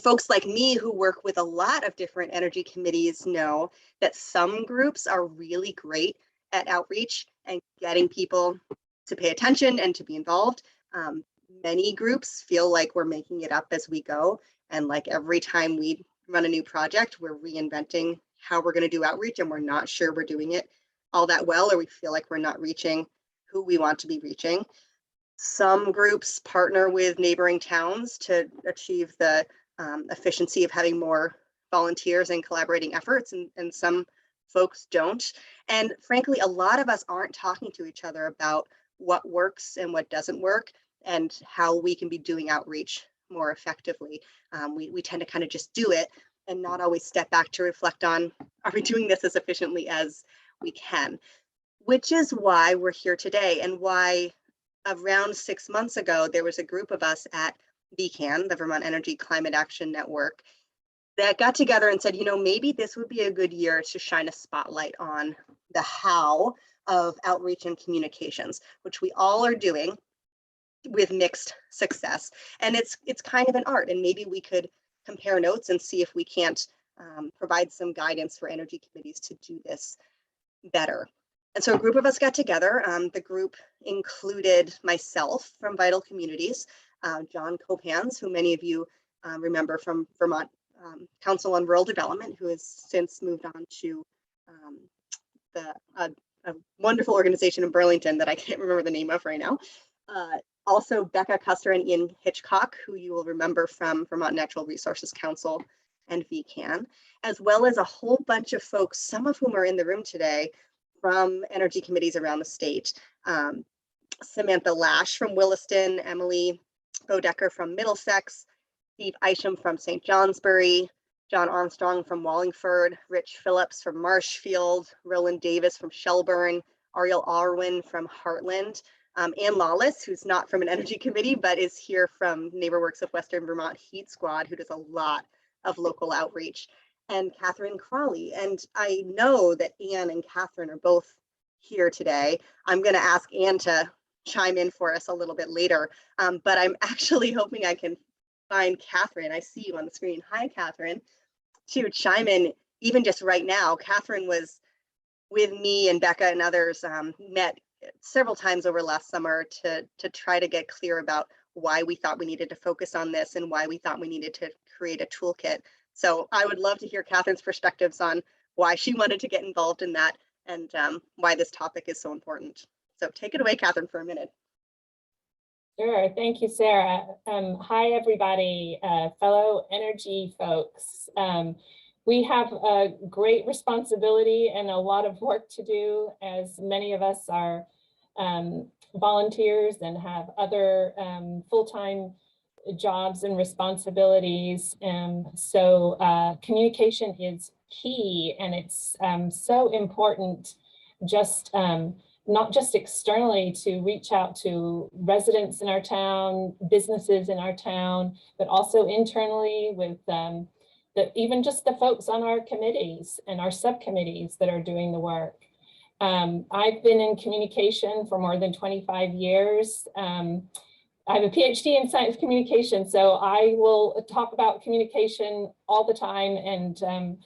folks like me who work with a lot of different energy committees know that some groups are really great at outreach and getting people to pay attention and to be involved. Many groups feel like we're making it up as we go. And like every time we run a new project, we're reinventing how we're going to do outreach, and we're not sure we're doing it all that well, or we feel like we're not reaching who we want to be reaching. Some groups partner with neighboring towns to achieve the efficiency of having more volunteers and collaborating efforts, and some folks don't. And frankly, a lot of us aren't talking to each other about what works and what doesn't work and how we can be doing outreach more effectively. We tend to kind of just do it and not always step back to reflect on, are we doing this as efficiently as we can? Which is why we're here today, and why around 6 months ago, there was a group of us at VECAN, the Vermont Energy Climate Action Network, that got together and said, you know, maybe this would be a good year to shine a spotlight on the how of outreach and communications, which we all are doing with mixed success. And it's kind of an art, and maybe we could compare notes and see if we can't provide some guidance for energy committees to do this better. And so a group of us got together. The group included myself from Vital Communities, John Copans, who many of you remember from Vermont Council on Rural Development, who has since moved on to a wonderful organization in Burlington that I can't remember the name of right now. Also Becca Custer and Ian Hitchcock, who you will remember from Vermont Natural Resources Council and VECAN, as well as a whole bunch of folks, some of whom are in the room today, from energy committees around the state. Samantha Lash from Williston, Emily Bodecker from Middlesex, Steve Isham from St. Johnsbury, John Armstrong from Wallingford, Rich Phillips from Marshfield, Roland Davis from Shelburne, Ariel Arwin from Heartland, Ann Lawless, who's not from an energy committee, but is here from NeighborWorks of Western Vermont Heat Squad, who does a lot of local outreach, and Catherine Crawley. And I know that Ann and Catherine are both here today. I'm going to ask Ann to chime in for us a little bit later, but I'm actually hoping I can find Catherine. I see you on the screen. Hi, Catherine. To chime in even just right now. Catherine was with me and Becca and others, met several times over last summer to try to get clear about why we thought we needed to focus on this and why we thought we needed to create a toolkit. So I would love to hear Catherine's perspectives on why she wanted to get involved in that and why this topic is so important. So take it away, Catherine, for a minute. Sure, thank you, Sarah. Hi, everybody, fellow energy folks. We have a great responsibility and a lot of work to do, as many of us are volunteers and have other full-time jobs and responsibilities. So communication is key, and it's so important, just not just externally to reach out to residents in our town, businesses in our town, but also internally with even just the folks on our committees and our subcommittees that are doing the work. I've been in communication for more than 25 years. I have a PhD in science communication, so I will talk about communication all the time, and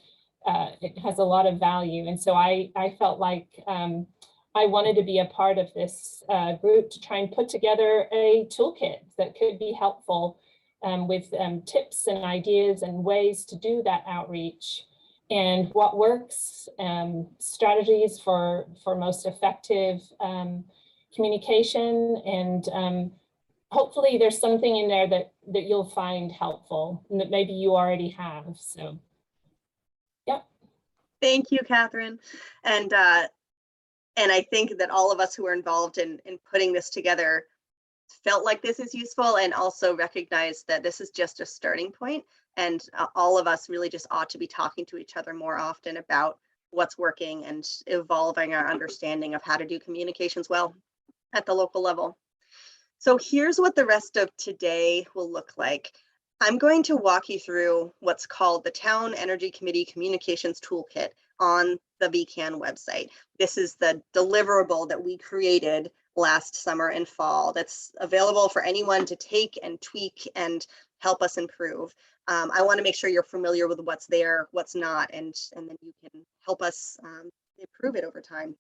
it has a lot of value. And so I felt like I wanted to be a part of this group to try and put together a toolkit that could be helpful with tips and ideas and ways to do that outreach, and what works, strategies for most effective communication, and hopefully there's something in there that you'll find helpful and that maybe you already have. So, yeah. Thank you, Catherine. And I think that all of us who are involved in putting this together felt like this is useful, and also recognize that this is just a starting point, and all of us really just ought to be talking to each other more often about what's working and evolving our understanding of how to do communications well at the local level. So here's what the rest of today will look like. I'm going to walk you through what's called the Town Energy Committee Communications Toolkit on the VECAN website. This is the deliverable that we created last summer and fall that's available for anyone to take and tweak and help us improve. I want to make sure you're familiar with what's there, what's not, and then you can help us improve it over time.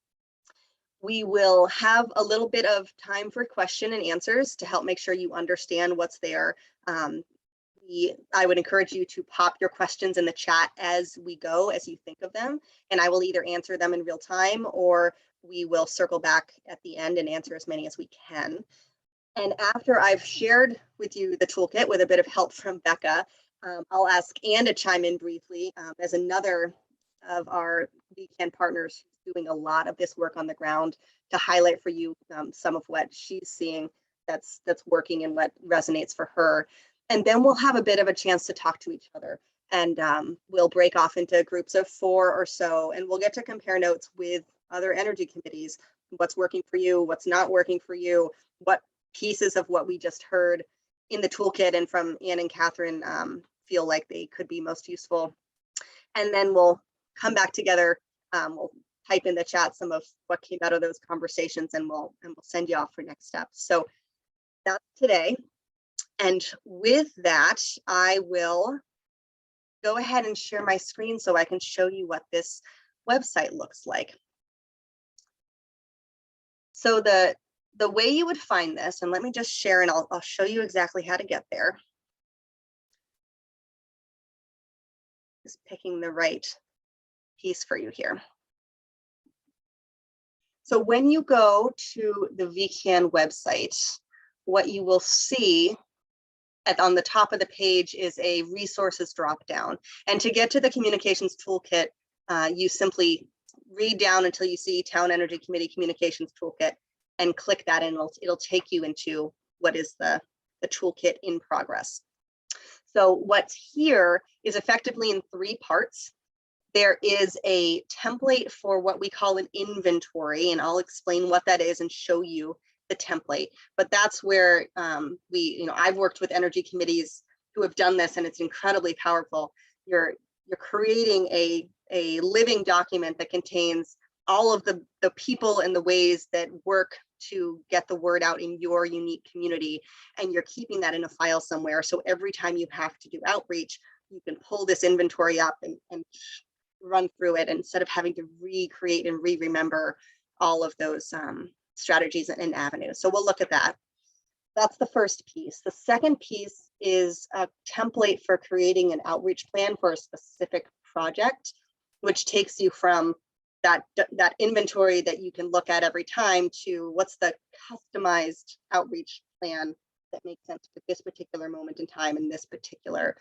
We will have a little bit of time for question and answers to help make sure you understand what's there. I would encourage you to pop your questions in the chat as we go, as you think of them, and I will either answer them in real time or we will circle back at the end and answer as many as we can. And after I've shared with you the toolkit with a bit of help from Becca, I'll ask Anne to chime in briefly as another of our VECAN partners who's doing a lot of this work on the ground to highlight for you some of what she's seeing that's working and what resonates for her. And then we'll have a bit of a chance to talk to each other, and we'll break off into groups of 4 or so, and we'll get to compare notes with other energy committees. What's working for you, what's not working for you, what pieces of what we just heard in the toolkit and from Anne and Catherine feel like they could be most useful. And then we'll come back together. We'll type in the chat some of what came out of those conversations, and we'll send you off for next steps. So that's today. And with that, I will go ahead and share my screen so I can show you what this website looks like. So the way you would find this, and let me just share and I'll show you exactly how to get there. Just picking the right piece for you here. So when you go to the VECAN website, what you will see on the top of the page is a resources drop down. And to get to the communications toolkit, you simply read down until you see Town Energy Committee Communications Toolkit and click that, and it'll take you into what is the toolkit in progress. So what's here is effectively in 3 parts. There is a template for what we call an inventory, and I'll explain what that is and show you the template. But that's where I've worked with energy committees who have done this, and it's incredibly powerful. You're creating a living document that contains all of the people and the ways that work to get the word out in your unique community, and you're keeping that in a file somewhere. So every time you have to do outreach, you can pull this inventory up and run through it instead of having to recreate and remember all of those strategies and avenues. So we'll look at that. That's the first piece. The second piece is a template for creating an outreach plan for a specific project, which takes you from that inventory that you can look at every time to what's the customized outreach plan that makes sense for this particular moment in time in this particular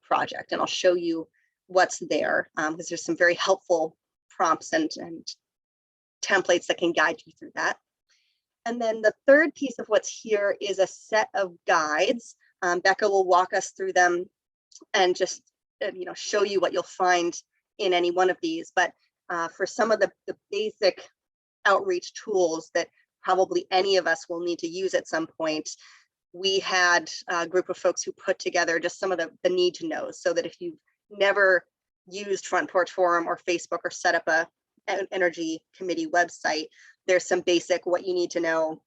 project. And I'll show you what's there because there's some very helpful prompts and templates that can guide you through that. And then the third piece of what's here is a set of guides. Becca will walk us through them and just show you what you'll find in any one of these. But for some of the basic outreach tools that probably any of us will need to use at some point, we had a group of folks who put together just some of the need to know, so that if you've never used Front Porch Forum or Facebook or set up an energy committee website, there's some basic what you need to know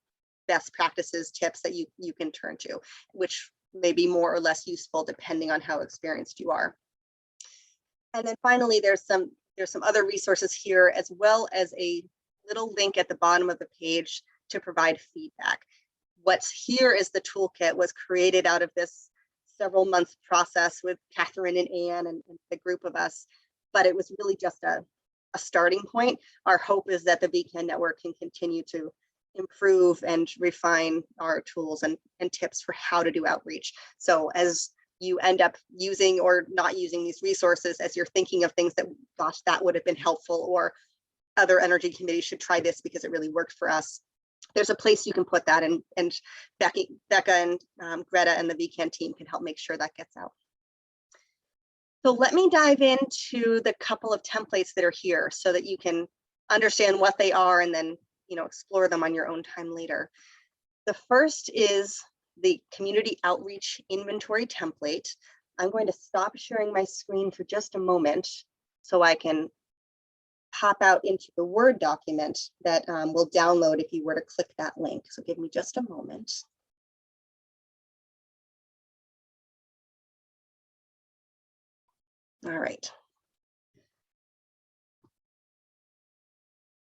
best practices tips that you can turn to, which may be more or less useful depending on how experienced you are. And then finally, there's some other resources here, as well as a little link at the bottom of the page to provide feedback. What's here is the toolkit was created out of this several months process with Catherine and Anne and the group of us, but it was really just a starting point. Our hope is that the VECAN network can continue to improve and refine our tools and tips for how to do outreach. So as you end up using or not using these resources, as you're thinking of things that, gosh, that would have been helpful, or other energy committees should try this because it really worked for us, there's a place you can put that, and Becca and Greta and the VECAN team can help make sure that gets out. So let me dive into the couple of templates that are here so that you can understand what they are and then explore them on your own time later. The first is the community outreach inventory template. I'm going to stop sharing my screen for just a moment so I can pop out into the Word document that will download if you were to click that link. So give me just a moment. All right.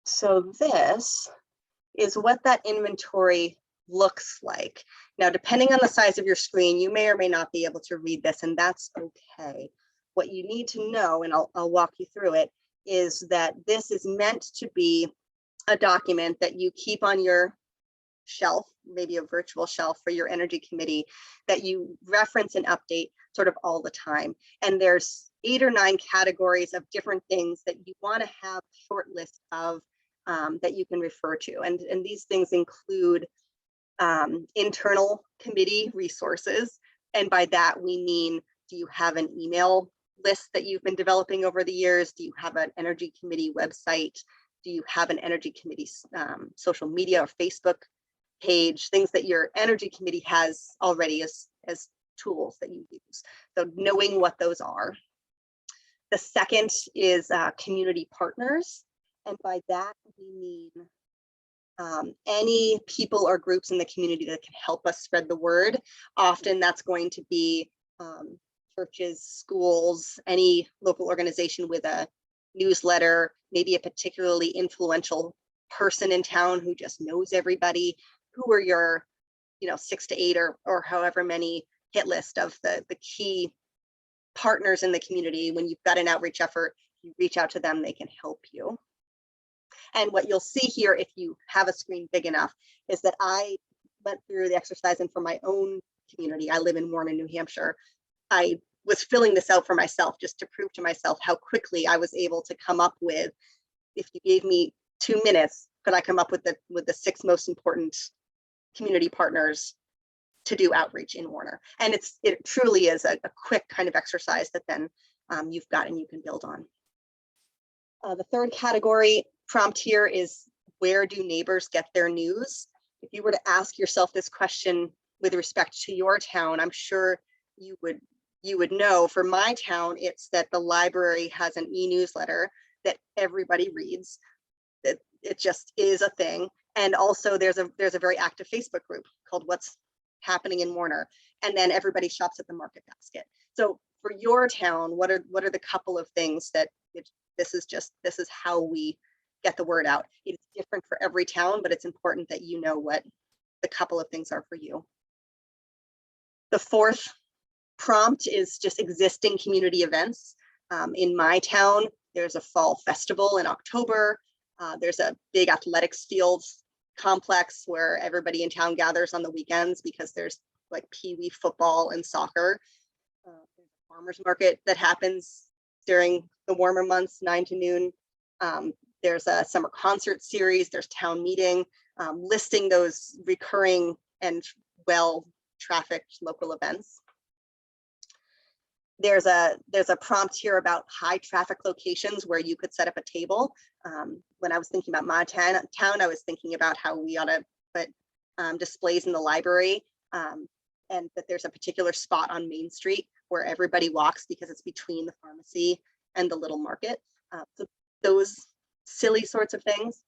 So this is what that inventory looks like. Now, depending on the size of your screen, you may or may not be able to read this, and that's okay. What you need to know, and I'll walk you through it, is that this is meant to be a document that you keep on your shelf, maybe a virtual shelf for your energy committee, that you reference and update sort of all the time. And there's 8 or 9 categories of different things that you want to have a short list of that you can refer to. And these things include internal committee resources. And by that, we mean, do you have an email list that you've been developing over the years? Do you have an energy committee website? Do you have an energy committee social media or Facebook page? Things that your energy committee has already as tools that you use. So knowing what those are. The second is community partners. And by that, we mean any people or groups in the community that can help us spread the word. Often that's going to be churches, schools, any local organization with a newsletter, maybe a particularly influential person in town who just knows everybody. Who are your 6 to 8 or however many hit list of the key partners in the community. When you've got an outreach effort, you reach out to them, they can help you. And what you'll see here, if you have a screen big enough, is that I went through the exercise, and for my own community, I live in Warren, New Hampshire, I was filling this out for myself just to prove to myself how quickly I was able to come up with, if you gave me 2 minutes, could I come up with the 6 most important community partners to do outreach in Warner. And it truly is a quick kind of exercise that then you've got and you can build on. The third category prompt here is, where do neighbors get their news? If you were to ask yourself this question with respect to your town, I'm sure you would know. For my town, it's that the library has an e-newsletter that everybody reads. That it just is a thing. And also there's a very active Facebook group called What's Happening in Warner. And then everybody shops at the market basket. So for your town, what are the couple of things that this is how we get the word out? It's different for every town, but it's important that you know what the couple of things are for you. The fourth prompt is just existing community events. In my town, there's a fall festival in October. There's a big athletics field complex where everybody in town gathers on the weekends because there's like pee-wee football and soccer. There's a farmer's market that happens during the warmer months, 9 to noon. There's a summer concert series, there's town meeting, listing those recurring and well-trafficked local events. There's a prompt here about high traffic locations where you could set up a table. When I was thinking about my town, I was thinking about how we ought to put displays in the library, and that there's a particular spot on Main Street where everybody walks because it's between the pharmacy and the little market. So those silly sorts of things.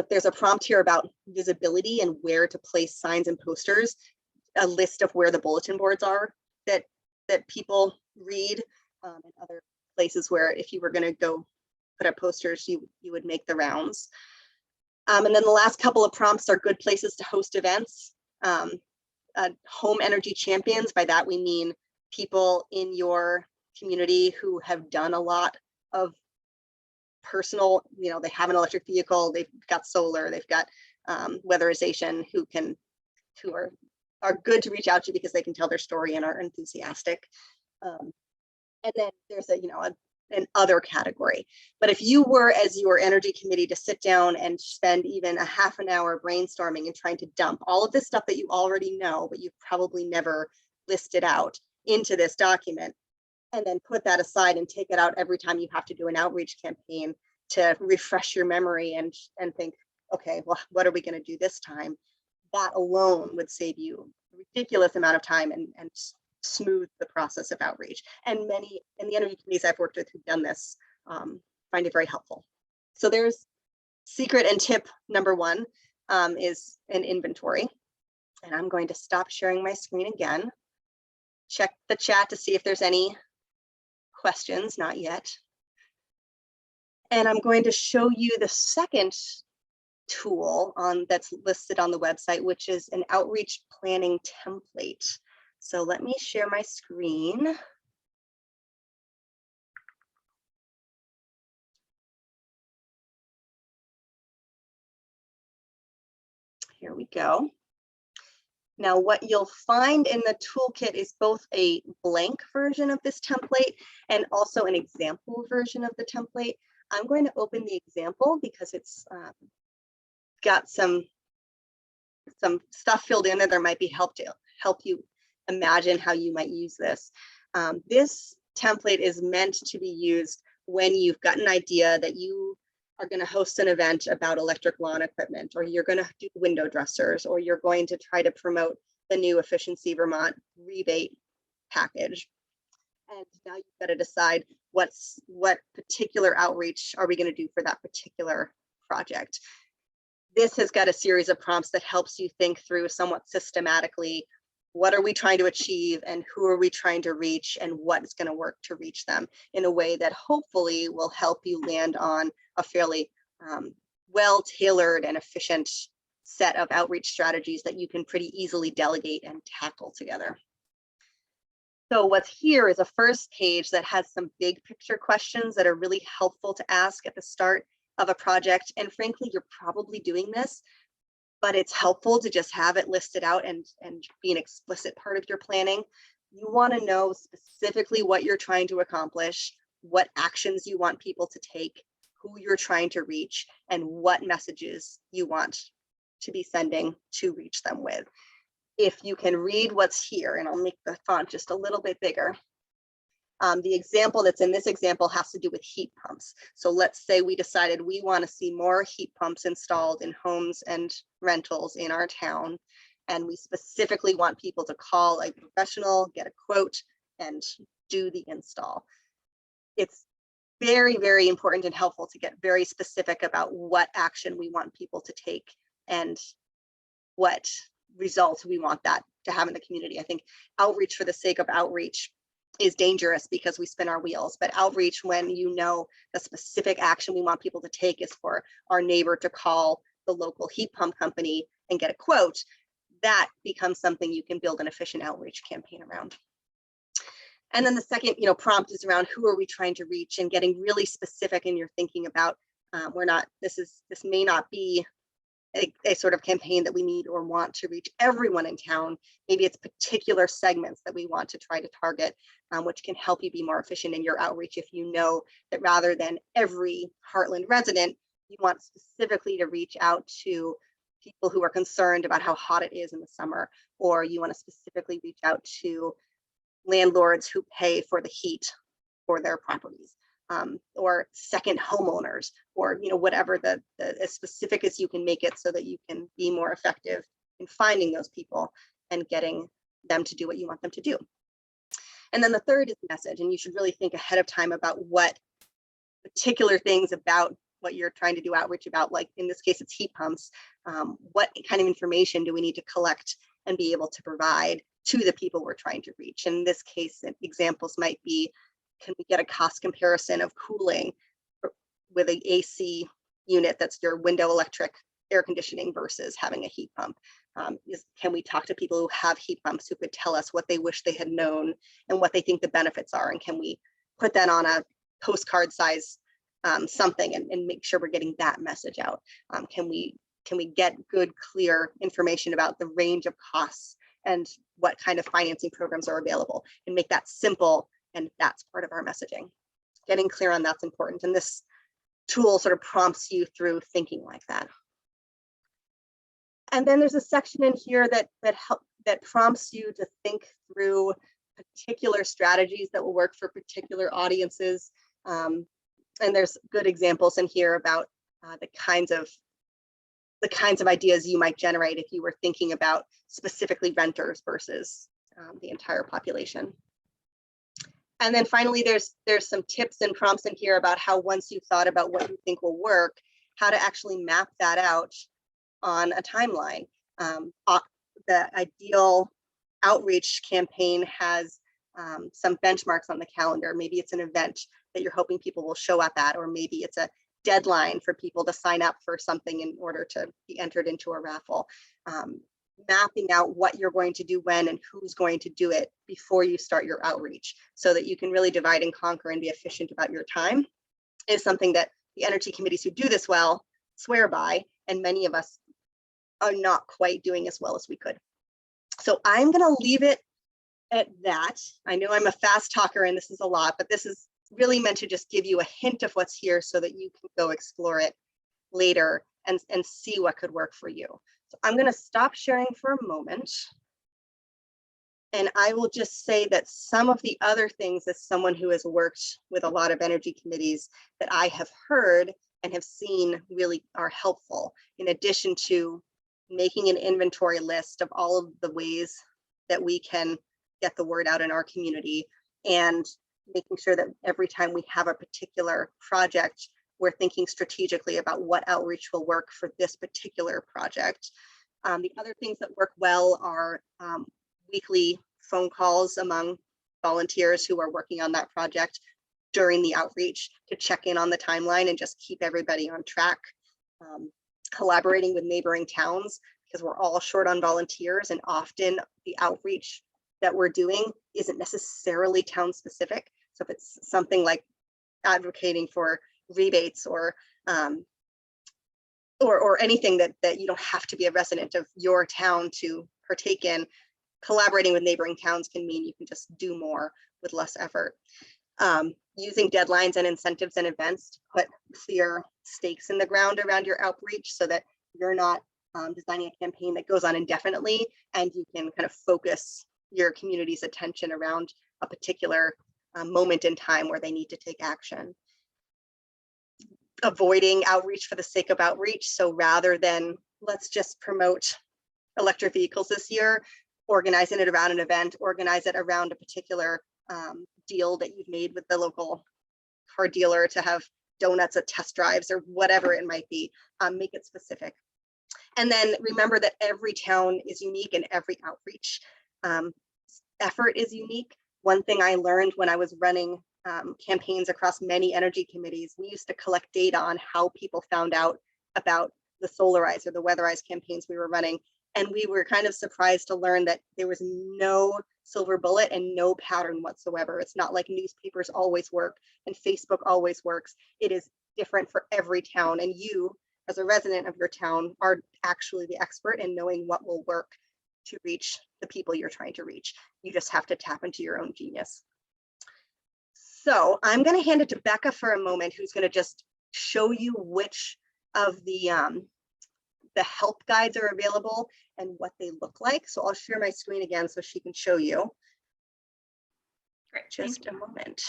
There's a prompt here about visibility and where to place signs and posters, a list of where the bulletin boards are that people read, and other places where if you were going to go put up posters, you would make the rounds. And then the last couple of prompts are good places to host events. Home energy champions, by that we mean people in your community who have done a lot of personal, they have an electric vehicle, they've got solar, they've got weatherization, who are good to reach out to because they can tell their story and are enthusiastic. And then there's an other category. But if you were, as your energy committee, to sit down and spend even a half an hour brainstorming and trying to dump all of this stuff that you already know, but you've probably never listed out into this document, and then put that aside and take it out every time you have to do an outreach campaign to refresh your memory and think, okay, well, what are we going to do this time? That alone would save you a ridiculous amount of time and smooth the process of outreach. And many in the energy committees I've worked with who've done this find it very helpful. So there's secret and tip number 1 is an inventory. And I'm going to stop sharing my screen again. Check the chat to see if there's any questions, not yet. And I'm going to show you the second tool that's listed on the website, which is an outreach planning template. So let me share my screen. Here we go. Now, what you'll find in the toolkit is both a blank version of this template and also an example version of the template. I'm going to open the example because it's got some stuff filled in there that might be help you imagine how you might use this. This template is meant to be used when you've got an idea that you are going to host an event about electric lawn equipment, or you're going to do window dressers, or you're going to try to promote the new Efficiency Vermont rebate package. And now you've got to decide what particular outreach are we going to do for that particular project. This has got a series of prompts that helps you think through somewhat systematically, what are we trying to achieve and who are we trying to reach and what is going to work to reach them in a way that hopefully will help you land on a fairly well-tailored and efficient set of outreach strategies that you can pretty easily delegate and tackle together. So what's here is a first page that has some big picture questions that are really helpful to ask at the start of a project. And frankly, you're probably doing this, but it's helpful to just have it listed out and be an explicit part of your planning. You want to know specifically what you're trying to accomplish, what actions you want people to take, who you're trying to reach, and what messages you want to be sending to reach them with. If you can read what's here, and I'll make the font just a little bit bigger. The example that's in this example has to do with heat pumps. So let's say we decided we want to see more heat pumps installed in homes and rentals in our town. And we specifically want people to call a professional, get a quote, and do the install. It's very, very important and helpful to get very specific about what action we want people to take and what results we want that to have in the community. I think outreach for the sake of outreach is dangerous because we spin our wheels, but outreach, when you know the specific action we want people to take is for our neighbor to call the local heat pump company and get a quote, that becomes something you can build an efficient outreach campaign around. And then the second, prompt is around who are we trying to reach, and getting really specific in your thinking about this may not be a sort of campaign that we need or want to reach everyone in town. Maybe it's particular segments that we want to try to target, which can help you be more efficient in your outreach if you know that rather than every Heartland resident, you want specifically to reach out to people who are concerned about how hot it is in the summer, or you want to specifically reach out to landlords who pay for the heat for their properties. Or second homeowners, or whatever as specific as you can make it so that you can be more effective in finding those people and getting them to do what you want them to do. And then the third is message, and you should really think ahead of time about what particular things about what you're trying to do outreach about, like in this case it's heat pumps. What kind of information do we need to collect and be able to provide to the people we're trying to reach? In this case, examples might be, can we get a cost comparison of cooling with an AC unit that's your window electric air conditioning versus having a heat pump? Can we talk to people who have heat pumps who could tell us what they wish they had known and what they think the benefits are? And can we put that on a postcard size something and make sure we're getting that message out? Can we get good, clear information about the range of costs and what kind of financing programs are available, and make that simple? And that's part of our messaging. Getting clear on that's important. And this tool sort of prompts you through thinking like that. And then there's a section in here that prompts you to think through particular strategies that will work for particular audiences. And there's good examples in here about the kinds of ideas you might generate if you were thinking about specifically renters versus the entire population. And then finally, there's some tips and prompts in here about how, once you've thought about what you think will work, how to actually map that out on a timeline. The ideal outreach campaign has some benchmarks on the calendar. Maybe it's an event that you're hoping people will show up at, or maybe it's a deadline for people to sign up for something in order to be entered into a raffle. Mapping out what you're going to do when and who's going to do it before you start your outreach, so that you can really divide and conquer and be efficient about your time, is something that the energy committees who do this well swear by, and many of us are not quite doing as well as we could. So I'm going to leave it at that. I know I'm a fast talker and this is a lot, but this is really meant to just give you a hint of what's here so that you can go explore it later and see what could work for you. So I'm going to stop sharing for a moment. And I will just say that some of the other things, as someone who has worked with a lot of energy committees, that I have heard and have seen really are helpful, in addition to making an inventory list of all of the ways that we can get the word out in our community, and making sure that every time we have a particular project, we're thinking strategically about what outreach will work for this particular project. The other things that work well are weekly phone calls among volunteers who are working on that project during the outreach to check in on the timeline and just keep everybody on track. Collaborating with neighboring towns, because we're all short on volunteers, and often the outreach that we're doing isn't necessarily town specific. So if it's something like advocating for rebates or anything that you don't have to be a resident of your town to partake in, collaborating with neighboring towns can mean you can just do more with less effort. Using deadlines and incentives and events to put clear stakes in the ground around your outreach, so that you're not designing a campaign that goes on indefinitely, and you can kind of focus your community's attention around a particular moment in time where they need to take action. Avoiding outreach for the sake of outreach. So rather than let's just promote electric vehicles this year, organizing it around an event, organize it around a particular deal that you've made with the local car dealer to have donuts at test drives or whatever it might be. Make it specific. And then remember that every town is unique and every outreach effort is unique. One thing I learned when I was running campaigns across many energy committees, we used to collect data on how people found out about the Solarize or the Weatherize campaigns we were running. And we were kind of surprised to learn that there was no silver bullet and no pattern whatsoever. It's not like newspapers always work and Facebook always works. It is different for every town. And you, as a resident of your town, are actually the expert in knowing what will work to reach the people you're trying to reach. You just have to tap into your own genius. So I'm going to hand it to Becca for a moment, who's going to just show you which of the help guides are available and what they look like. So I'll share my screen again so she can show you. Great. Just a moment.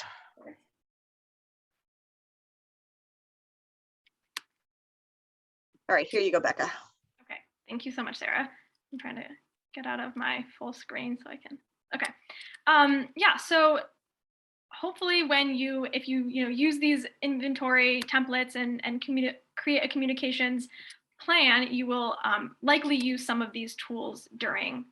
All right, here you go, Becca. Okay, thank you so much, Sarah. I'm trying to get out of my full screen so I can. Okay. Yeah. So hopefully, if you use these inventory templates and create a communications plan, you will likely use some of these tools during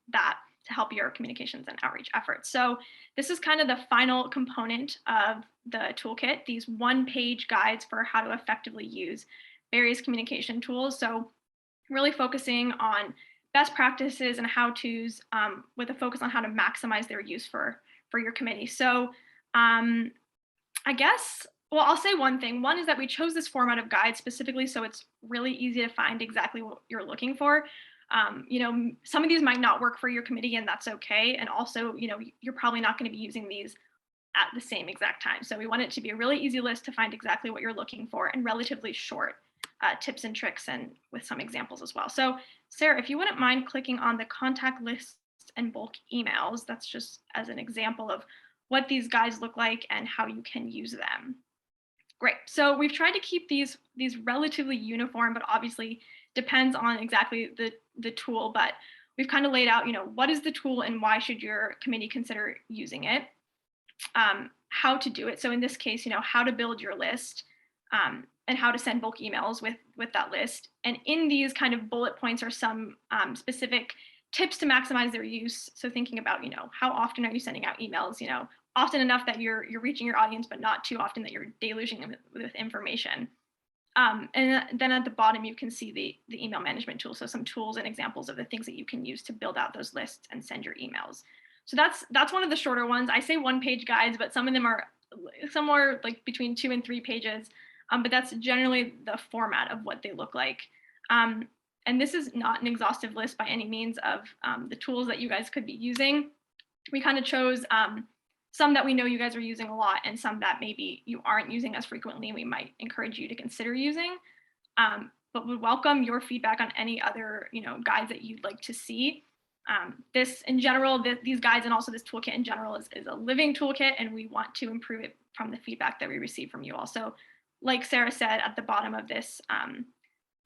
that to help your communications and outreach efforts. So this is kind of the final component of the toolkit, these one-page guides for how to effectively use various communication tools. So really focusing on best practices and how-tos with a focus on how to maximize their use for your committee. So I guess, well, I'll say one thing. One is that we chose this format of guide specifically so it's really easy to find exactly what you're looking for. Some of these might not work for your committee, and that's okay. And also, you're probably not going to be using these at the same exact time. So we want it to be a really easy list to find exactly what you're looking for, and relatively short tips and tricks, and with some examples as well. So Sarah, if you wouldn't mind clicking on the contact lists and bulk emails, that's just as an example of what these guides look like and how you can use them. Great. So we've tried to keep these relatively uniform, but obviously depends on exactly the tool. But we've kind of laid out, what is the tool and why should your committee consider using it, how to do it. So in this case, how to build your list, and how to send bulk emails with that list. And in these kind of bullet points are some specific tips to maximize their use. So thinking about, how often are you sending out emails, often enough that you're reaching your audience, but not too often that you're deluging them with information. And then at the bottom, you can see the email management tool. So some tools and examples of the things that you can use to build out those lists and send your emails. So that's one of the shorter ones. I say 1-page guides, but some of them are somewhere like between 2 and 3 pages. But that's generally the format of what they look like. And this is not an exhaustive list by any means of the tools that you guys could be using. We kind of chose some that we know you guys are using a lot and some that maybe you aren't using as frequently and we might encourage you to consider using. But would welcome your feedback on any other guides that you'd like to see. This in general, these guides and also this toolkit in general is a living toolkit, and we want to improve it from the feedback that we receive from you all. So like Sarah said, at the bottom of this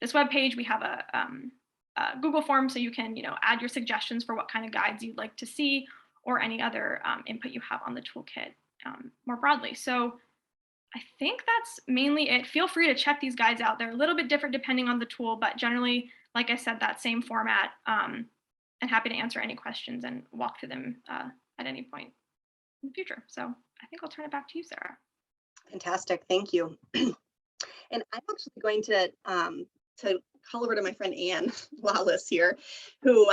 this webpage, we have a Google form, so you can add your suggestions for what kind of guides you'd like to see or any other input you have on the toolkit more broadly. So I think that's mainly it. Feel free to check these guides out. They're a little bit different depending on the tool, but generally, like I said, that same format, and happy to answer any questions and walk through them at any point in the future. So I think I'll turn it back to you, Sarah. Fantastic, thank you. And I'm actually going to call over to my friend Anne Lawless here, who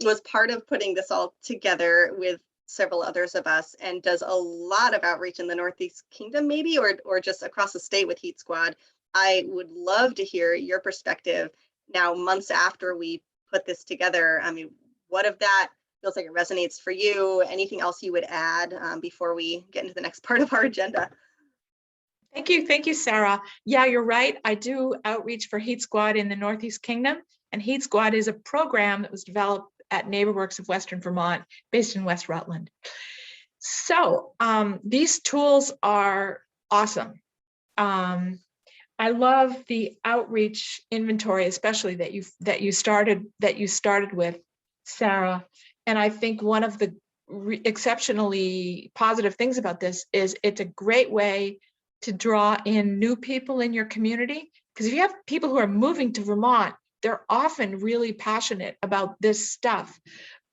was part of putting this all together with several others of us and does a lot of outreach in the Northeast Kingdom, maybe, or just across the state with Heat Squad. I would love to hear your perspective now, months after we put this together. I mean, what of that feels like it resonates for you? Anything else you would add before we get into the next part of our agenda? Thank you, Sarah. Yeah, you're right. I do outreach for Heat Squad in the Northeast Kingdom, and Heat Squad is a program that was developed at NeighborWorks of Western Vermont, based in West Rutland. So these tools are awesome. I love the outreach inventory, especially that you started with, Sarah. And I think one of the exceptionally positive things about this is it's a great way to draw in new people in your community. Because if you have people who are moving to Vermont, they're often really passionate about this stuff.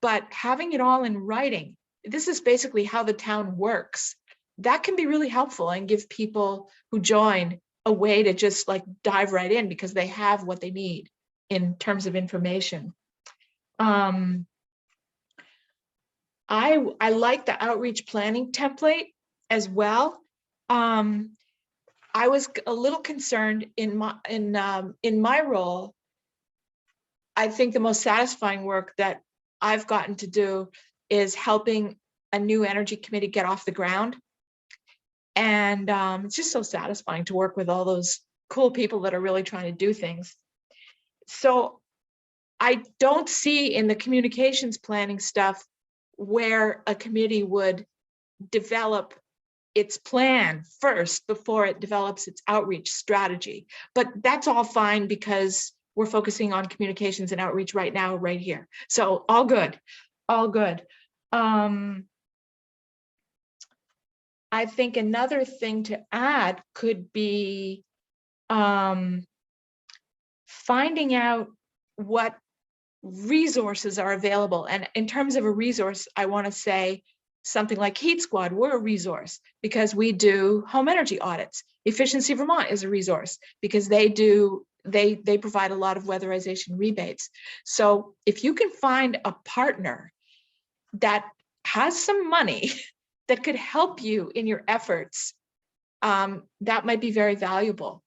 But having it all in writing, this is basically how the town works. That can be really helpful and give people who join a way to just like dive right in because they have what they need in terms of information. I like the outreach planning template as well. I was a little concerned in my role. I think the most satisfying work that I've gotten to do is helping a new energy committee get off the ground. And it's just so satisfying to work with all those cool people that are really trying to do things. So I don't see in the communications planning stuff where a committee would develop its plan first before it develops its outreach strategy. But that's all fine because we're focusing on communications and outreach right now, right here. So all good, all good. I think another thing to add could be finding out what resources are available. And in terms of a resource, I want to say something like Heat Squad, we're a resource because we do home energy audits. Efficiency Vermont is a resource because they provide a lot of weatherization rebates. So if you can find a partner that has some money that could help you in your efforts, that might be very valuable.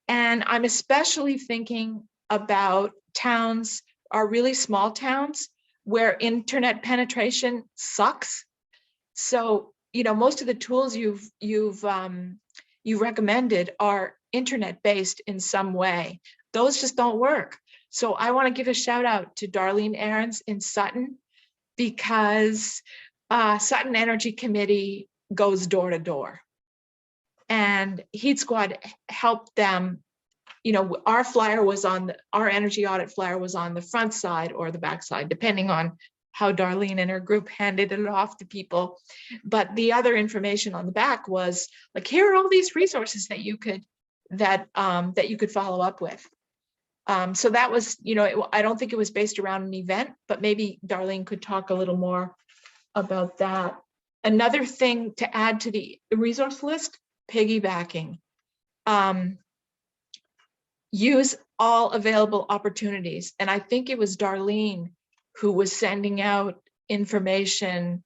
And I'm especially thinking about towns, are really small towns where internet penetration sucks. So, most of the tools you've recommended are internet-based in some way. Those just don't work. So I want to give a shout out to Darlene Ahrens in Sutton because Sutton Energy Committee goes door to door. And Heat Squad helped them. Our flyer was our energy audit flyer was on the front side or the back side, depending on how Darlene and her group handed it off to people. But the other information on the back was like, here are all these resources that you could follow up with. So that was, I don't think it was based around an event, but maybe Darlene could talk a little more about that. Another thing to add to the resource list, piggybacking. Use all available opportunities. And I think it was Darlene who was sending out information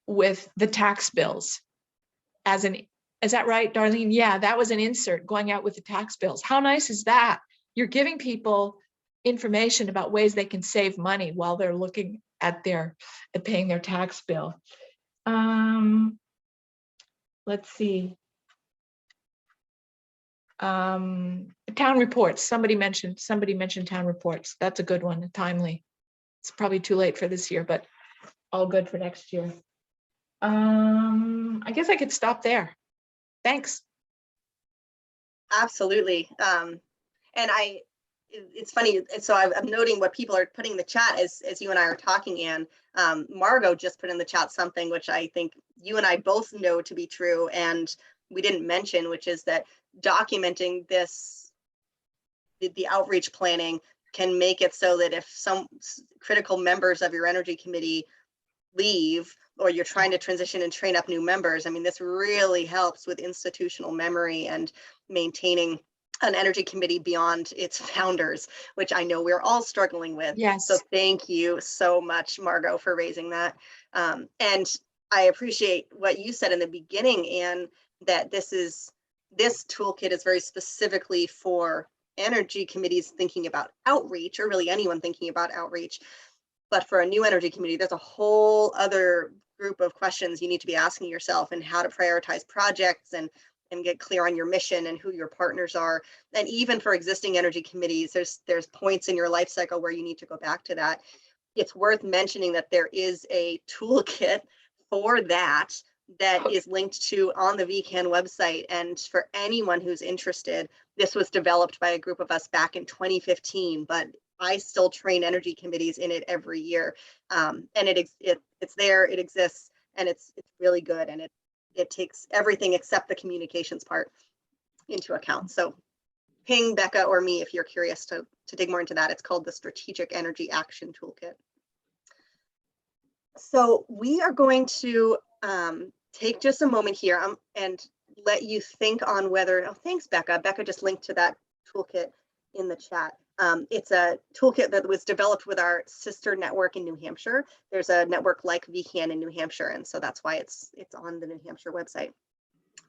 with the tax bills is that right, Darlene? Yeah, that was an insert going out with the tax bills. How nice is that? You're giving people information about ways they can save money while they're looking at paying their tax bill. Let's see. Town reports. Somebody mentioned town reports. That's a good one, timely. It's probably too late for this year, but all good for next year. I guess I could stop there. Thanks. Absolutely. And it's funny. So I'm noting what people are putting in the chat as you and I are talking, Anne. Margot just put in the chat something which I think you and I both know to be true, and we didn't mention, which is that documenting this, the outreach planning, can make it so that if some critical members of your energy committee leave, or you're trying to transition and train up new members, I mean, this really helps with institutional memory and maintaining an energy committee beyond its founders, which I know we're all struggling with. Yes. So thank you so much, Margot, for raising that. And I appreciate what you said in the beginning, Anne, that this toolkit is very specifically for energy committees thinking about outreach, or really anyone thinking about outreach. But for a new energy committee, there's a whole other group of questions you need to be asking yourself, and how to prioritize projects and get clear on your mission and who your partners are. And even for existing energy committees, there's points in your life cycle where you need to go back to that. It's worth mentioning that there is a toolkit for that is linked to on the VECAN website. And for anyone who's interested, this was developed by a group of us back in 2015, but I still train energy committees in it every year. And it's there, it exists, and it's really good. And it takes everything except the communications part into account. So ping Becca or me if you're curious to dig more into that. It's called the Strategic Energy Action Toolkit. So we are going to take just a moment here and let you think on whether, oh, thanks, Becca. Becca just linked to that toolkit in the chat. It's a toolkit that was developed with our sister network in New Hampshire. There's a network like VECAN in New Hampshire, and so that's why it's on the New Hampshire website,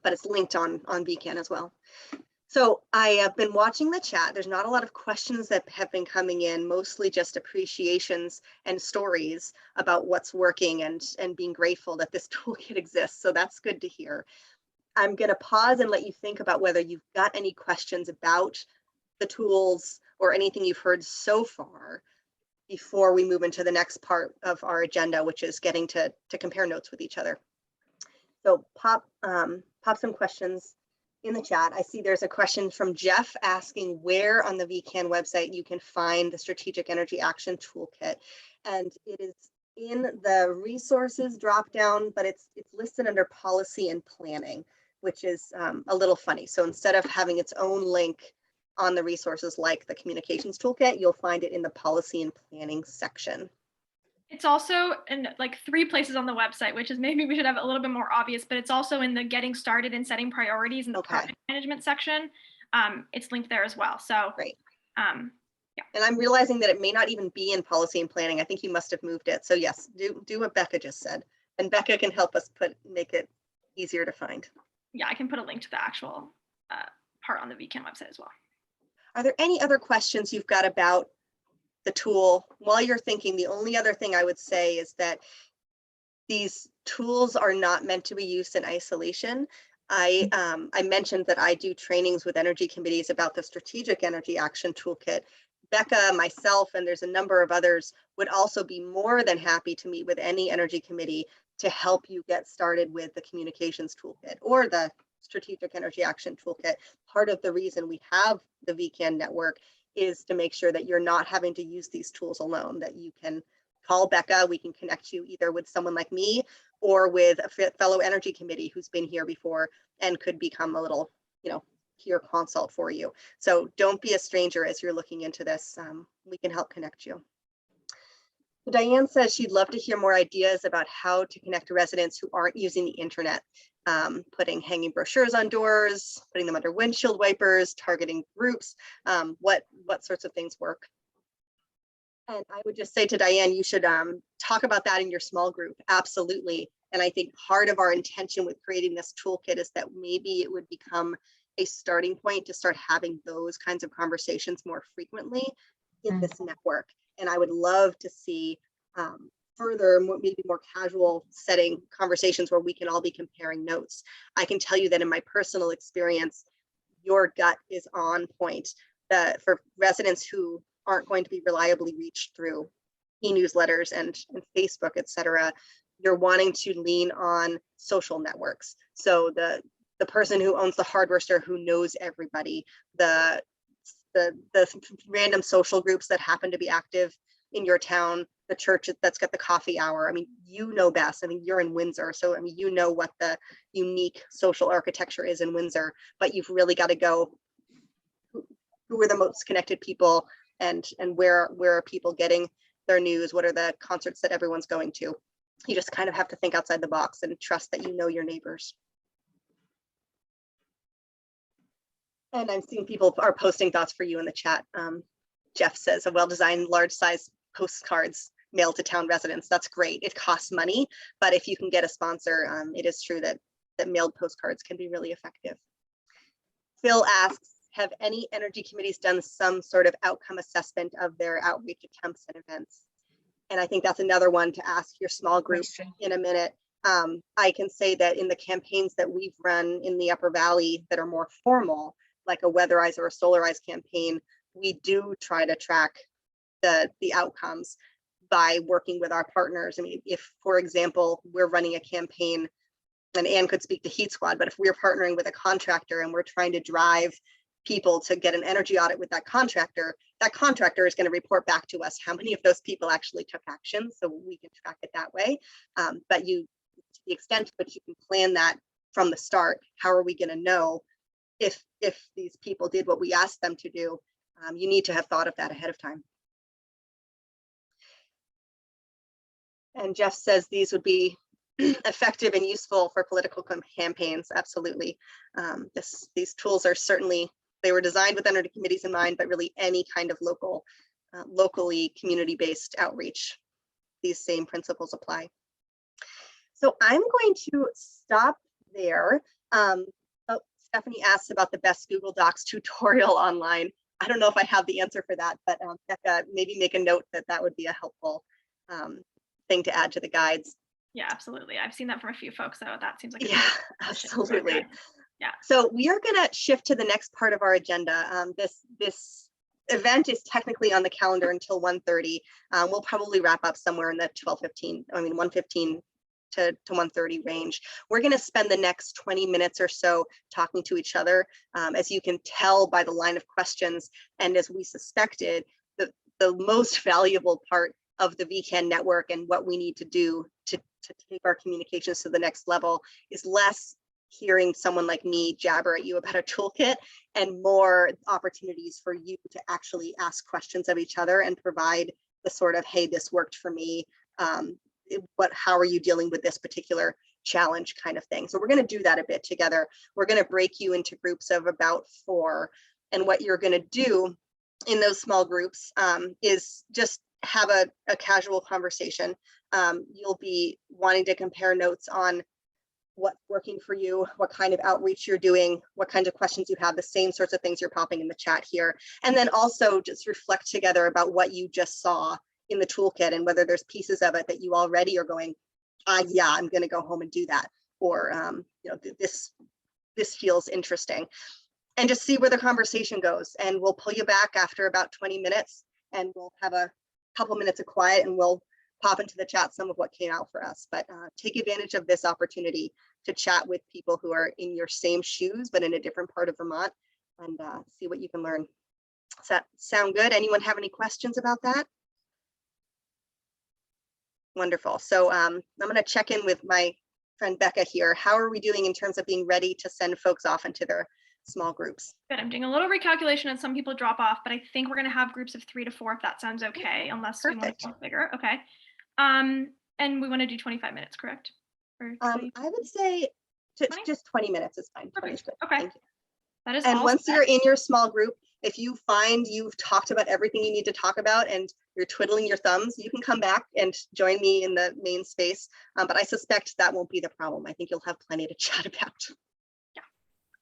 but it's linked on VECAN as well. So I have been watching the chat. There's not a lot of questions that have been coming in, mostly just appreciations and stories about what's working and being grateful that this toolkit exists. So that's good to hear. I'm going to pause and let you think about whether you've got any questions about the tools or anything you've heard so far before we move into the next part of our agenda, which is getting to compare notes with each other. So pop some questions in the chat. I see there's a question from Jeff asking where on the VECAN website you can find the Strategic Energy Action Toolkit. And it is in the resources dropdown, but it's listed under policy and planning, which is a little funny. So instead of having its own link on the resources like the communications toolkit, you'll find it in the policy and planning section. It's also in like 3 places on the website, which is maybe we should have a little bit more obvious, but it's also in the getting started and setting priorities in the project management section. It's linked there as well. So great. Yeah. And I'm realizing that it may not even be in policy and planning. I think you must have moved it. So yes, do what Becca just said. And Becca can help us make it easier to find. Yeah, I can put a link to the actual part on the VECAN website as well. Are there any other questions you've got about the tool? While you're thinking, the only other thing I would say is that these tools are not meant to be used in isolation. I mentioned that I do trainings with energy committees about the Strategic Energy Action Toolkit. Becca, myself, and there's a number of others would also be more than happy to meet with any energy committee to help you get started with the communications toolkit or the Strategic Energy Action Toolkit. Part of the reason we have the VECAN network is to make sure that you're not having to use these tools alone, that you can call Becca, we can connect you either with someone like me or with a fellow energy committee who's been here before and could become a little, peer consult for you. So don't be a stranger as you're looking into this. We can help connect you. Diane says she'd love to hear more ideas about how to connect to residents who aren't using the internet, putting hanging brochures on doors, putting them under windshield wipers, targeting groups, what sorts of things work. And I would just say to Diane, you should talk about that in your small group. Absolutely. And I think part of our intention with creating this toolkit is that maybe it would become a starting point to start having those kinds of conversations more frequently in this network. And I would love to see further, maybe more casual setting conversations where we can all be comparing notes. I can tell you that in my personal experience, your gut is on point. For residents who aren't going to be reliably reached through e-newsletters and Facebook, et cetera, you're wanting to lean on social networks. So the person who owns the hardware store who knows everybody, the random social groups that happen to be active in your town, the church that's got the coffee hour. I mean, you know best. I mean, you're in Windsor, so I mean, you know what the unique social architecture is in Windsor, but you've really got to go, who are the most connected people, and where are people getting their news? What are the concerts that everyone's going to? You just kind of have to think outside the box and trust that you know your neighbors. And I'm seeing people are posting thoughts for you in the chat. Jeff says a well-designed large size postcards mailed to town residents. That's great. It costs money, but if you can get a sponsor, it is true that mailed postcards can be really effective. Phil asks, have any energy committees done some sort of outcome assessment of their outreach attempts and events? And I think that's another one to ask your small group in a minute. I can say that in the campaigns that we've run in the Upper Valley that are more formal, like a Weatherize or a Solarize campaign, we do try to track the outcomes by working with our partners. I mean, if, for example, we're running a campaign, and Anne could speak to Heat Squad, but if we're partnering with a contractor and we're trying to drive people to get an energy audit with that contractor is going to report back to us how many of those people actually took action, so we can track it that way. But to the extent to which you can plan that from the start, how are we going to know if these people did what we asked them to do? You need to have thought of that ahead of time. And Jeff says these would be effective and useful for political campaigns. Absolutely. These tools are certainly, they were designed with energy committees in mind, but really any kind of locally community-based outreach, these same principles apply. So I'm going to stop there. Stephanie asks about the best Google Docs tutorial online. I don't know if I have the answer for that, but Becca, maybe make a note that would be a helpful thing to add to the guides. Yeah, absolutely. I've seen that from a few folks, so that seems like a absolutely. Yeah. So we are going to shift to the next part of our agenda. This event is technically on the calendar until 1:30. We'll probably wrap up somewhere in the 1:15 to 1:30 range. We're going to spend the next 20 minutes or so talking to each other. As you can tell by the line of questions, and as we suspected, the most valuable part of the VECAN network and what we need to do to take our communications to the next level is less hearing someone like me jabber at you about a toolkit and more opportunities for you to actually ask questions of each other and provide the sort of, hey, this worked for me. How are you dealing with this particular challenge kind of thing? So we're going to do that a bit together. We're going to break you into groups of about 4. And what you're going to do in those small groups is just have a casual conversation. You'll be wanting to compare notes on what's working for you, what kind of outreach you're doing, what kinds of questions you have, the same sorts of things you're popping in the chat here. And then also just reflect together about what you just saw in the toolkit and whether there's pieces of it that you already are going, yeah, I'm going to go home and do that. Or, this feels interesting. And just see where the conversation goes. And we'll pull you back after about 20 minutes and we'll have a couple minutes of quiet and we'll pop into the chat some of what came out for us. But take advantage of this opportunity to chat with people who are in your same shoes, but in a different part of Vermont, and see what you can learn. Does that sound good? Anyone have any questions about that? Wonderful. So I'm going to check in with my friend Becca here. How are we doing in terms of being ready to send folks off into their small groups. Good. I'm doing a little recalculation and some people drop off, but I think we're going to have groups of 3 to 4 if that sounds okay, unless we want Perfect. to go bigger. Okay. And we want to do 25 minutes, correct? Or 20? I would say 20? just 20 minutes is fine. 20 is Perfect. good. Okay. Thank you. That is And all once set. you're in your small group, if you find you've talked about everything you need to talk about and you're twiddling your thumbs, you can come back and join me in the main space. But I suspect that won't be the problem. I think you'll have plenty to chat about. Yeah.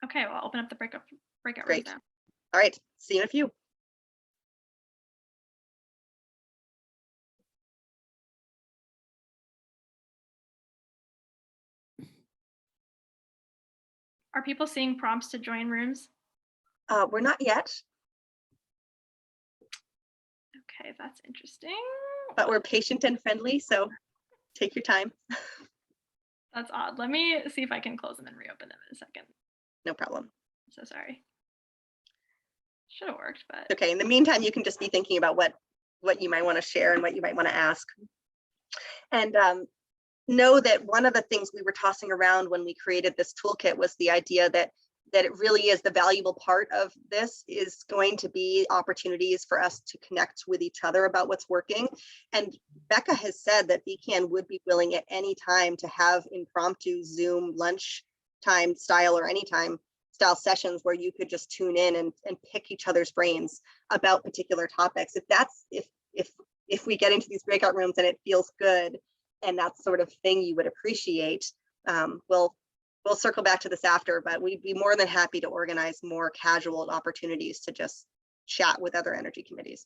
Okay. Well, I'll open up the breakout rooms Great. now. All right. See you in a few. Are people seeing prompts to join rooms? We're not yet, Okay, that's interesting. but we're patient and friendly, so take your time. That's odd. Let me see if I can close them and reopen them in a second. No problem. I'm so sorry. Should have worked, but Okay, in the meantime, you can just be thinking about what you might want to share and what you might want to ask. And know that one of the things we were tossing around when we created this toolkit was the idea that it really is the valuable part of this is going to be opportunities for us to connect with each other about what's working. And Becca has said that VECAN would be willing at any time to have impromptu Zoom lunch time style or anytime style sessions where you could just tune in and pick each other's brains about particular topics. If we get into these breakout rooms and it feels good and that sort of thing you would appreciate, we'll circle back to this after, but we'd be more than happy to organize more casual opportunities to just chat with other energy committees.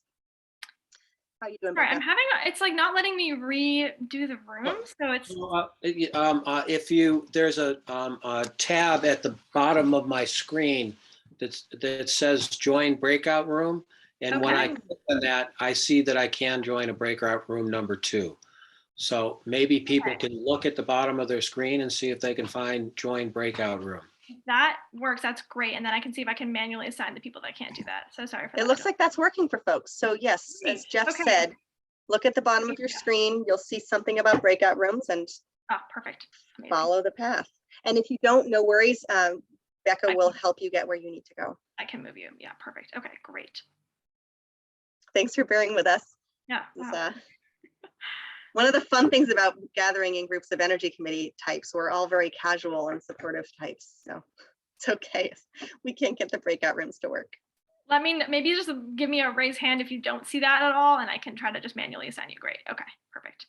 How you doing? sorry, I'm Becca? having it's like not letting me redo the room, so it's There's a tab at the bottom of my screen that says join breakout room. And when I Okay. click on that, I see that I can join a breakout room number 2. So maybe people Okay. can look at the bottom of their screen and see if they can find join breakout room. that works. That's great, and then I can see if I can manually assign the people that can't do that. So sorry for that. It looks like that's working for folks. So yes, as Great. Jeff Okay. said, look at the bottom of your screen. You'll see something about breakout rooms and Oh, perfect. Amazing. follow the path. And if you don't, no worries. Becca I will can- help you get where you need to go. I can move you. Yeah, perfect. Okay, great. Thanks for bearing with us. Yeah. It's, Wow. one of the fun things about gathering in groups of energy committee types, we're all very casual and supportive types. So it's okay. We can't get the breakout rooms to work. Let me maybe just give me a raise hand if you don't see that at all, and I can try to just manually assign you. Great. Okay, perfect.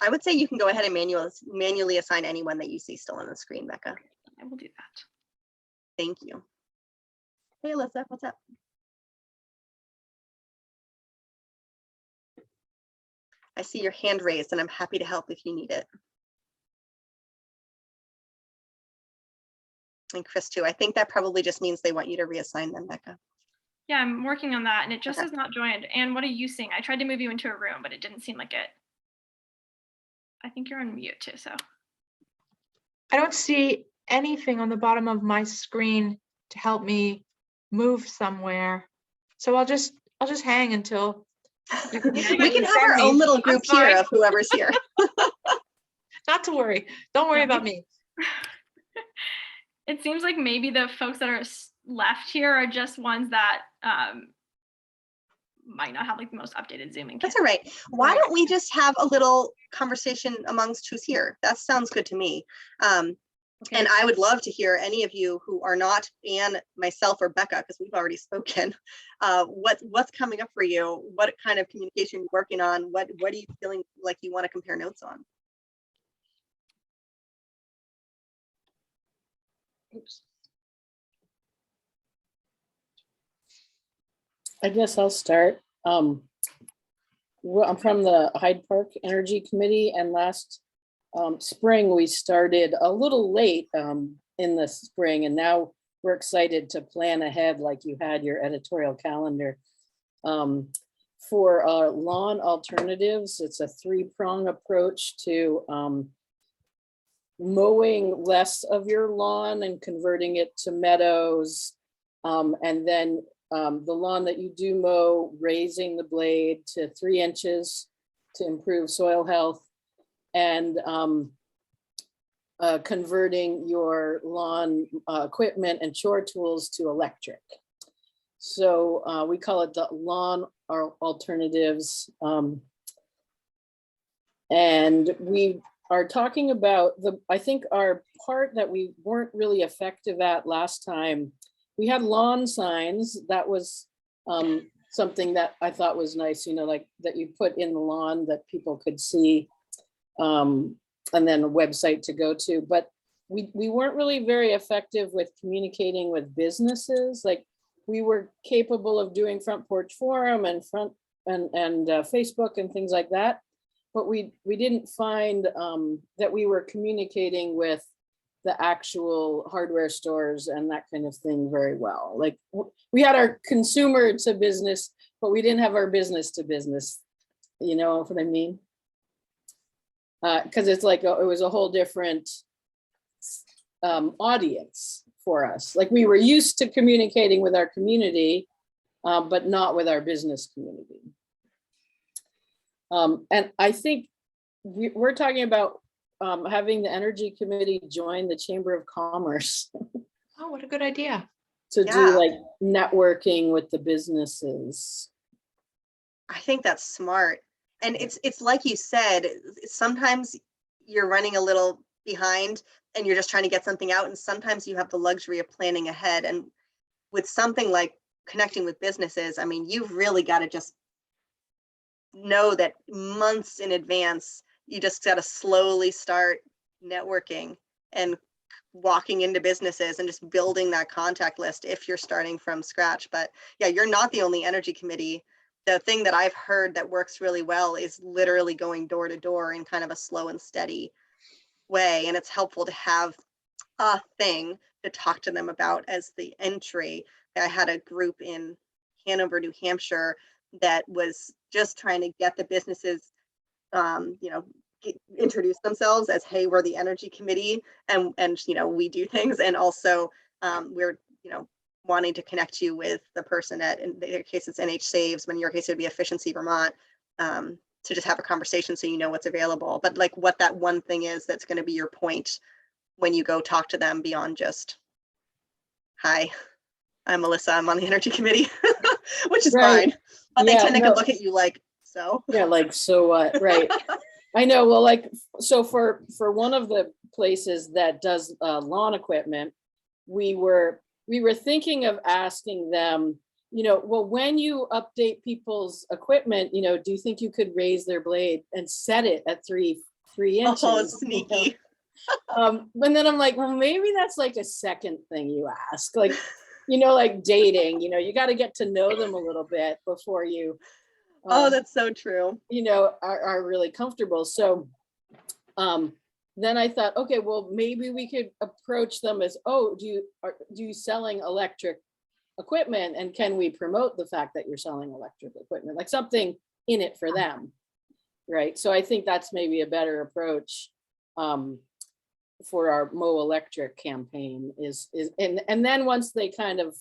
I would say you can go ahead and manually assign anyone that you see still on the screen, Becca. I will do that. Thank you. Hey, Alyssa, what's up? I see your hand raised and I'm happy to help if you need it. And Chris too. I think that probably just means they want you to reassign them, Becca. Yeah, I'm working on that, and it just Okay. is not joined. And what are you seeing? I tried to move you into a room, but it didn't seem like it. I think you're on mute too, so. I don't see anything on the bottom of my screen to help me move somewhere. So I'll just hang until We can can have send our me. own little group That's here fine. of whoever's here. Not to worry. Don't worry Yeah, about me. It seems like maybe the folks that are left here are just ones that might not have like the most updated Zoom and That's all right. Why don't we just have a little conversation amongst who's here? That sounds good to me. Okay. And I would love to hear any of you who are not Anne, myself, or Becca, because we've already spoken. What's coming up for you? What kind of communication you're working on? What are you feeling like you want to compare notes on? Oops. I guess I'll start. Well, I'm from the Hyde Park Energy Committee, and last spring we started a little late in the spring, and now we're excited to plan ahead like you had your editorial calendar. For lawn alternatives, it's a 3-prong approach to mowing less of your lawn and converting it to meadows, and then the lawn that you do mow, raising the blade to 3 inches to improve soil health, and converting your lawn equipment and chore tools to electric. So we call it the lawn alternatives. And we are talking about I think our part that we weren't really effective at last time, we had lawn signs. That was something that I thought was nice, you know, like that you put in the lawn that people could see, and then a website to go to. But we weren't really very effective with communicating with businesses. Like we were capable of doing Front Porch Forum and Facebook and things like that. But we didn't find that we were communicating with the actual hardware stores and that kind of thing very well. Like we had our consumer to business, but we didn't have our business to business. You know what I mean? Because it's like it was a whole different audience for us. Like we were used to communicating with our community, but not with our business community. And I think we're talking about having the Energy Committee join the Chamber of Commerce Oh, what a good idea. to Yeah. do like networking with the businesses. I think that's smart. And it's like you said, sometimes you're running a little behind and you're just trying to get something out. And sometimes you have the luxury of planning ahead. And with something like connecting with businesses, I mean, you've really got to just know that months in advance, you just got to slowly start networking and walking into businesses and just building that contact list if you're starting from scratch. But yeah, you're not the only energy committee. The thing that I've heard that works really well is literally going door to door in kind of a slow and steady way. And it's helpful to have a thing to talk to them about as the entry. I had a group in Hanover, New Hampshire that was just trying to get the businesses, introduce themselves as, hey, we're the energy committee and we do things. And also we're, wanting to connect you with the person at, in their case, it's NH Saves, but in your case, it'd be Efficiency Vermont, to just have a conversation so you know what's available. But like what that one thing is that's going to be your point when you go talk to them beyond just, hi, I'm Melissa, I'm on the energy committee, which is Right. fine. But they Yeah, tend to no. look at you like, so. Yeah, like, so what, right. I know, well, like, so for one of the places that does lawn equipment, we were thinking of asking them, well, when you update people's equipment, do you think you could raise their blade and set it at 3 inches? Oh, sneaky. And then I'm like, well, maybe that's like a second thing you ask, like, like dating, you got to get to know them a little bit before you. Oh, that's so true. Are really comfortable. So then I thought, okay, well, maybe we could approach them as, oh, do you selling electric equipment? And can we promote the fact that you're selling electric equipment, like something in it for them, right? So I think that's maybe a better approach for our Mo Electric campaign and then once they kind of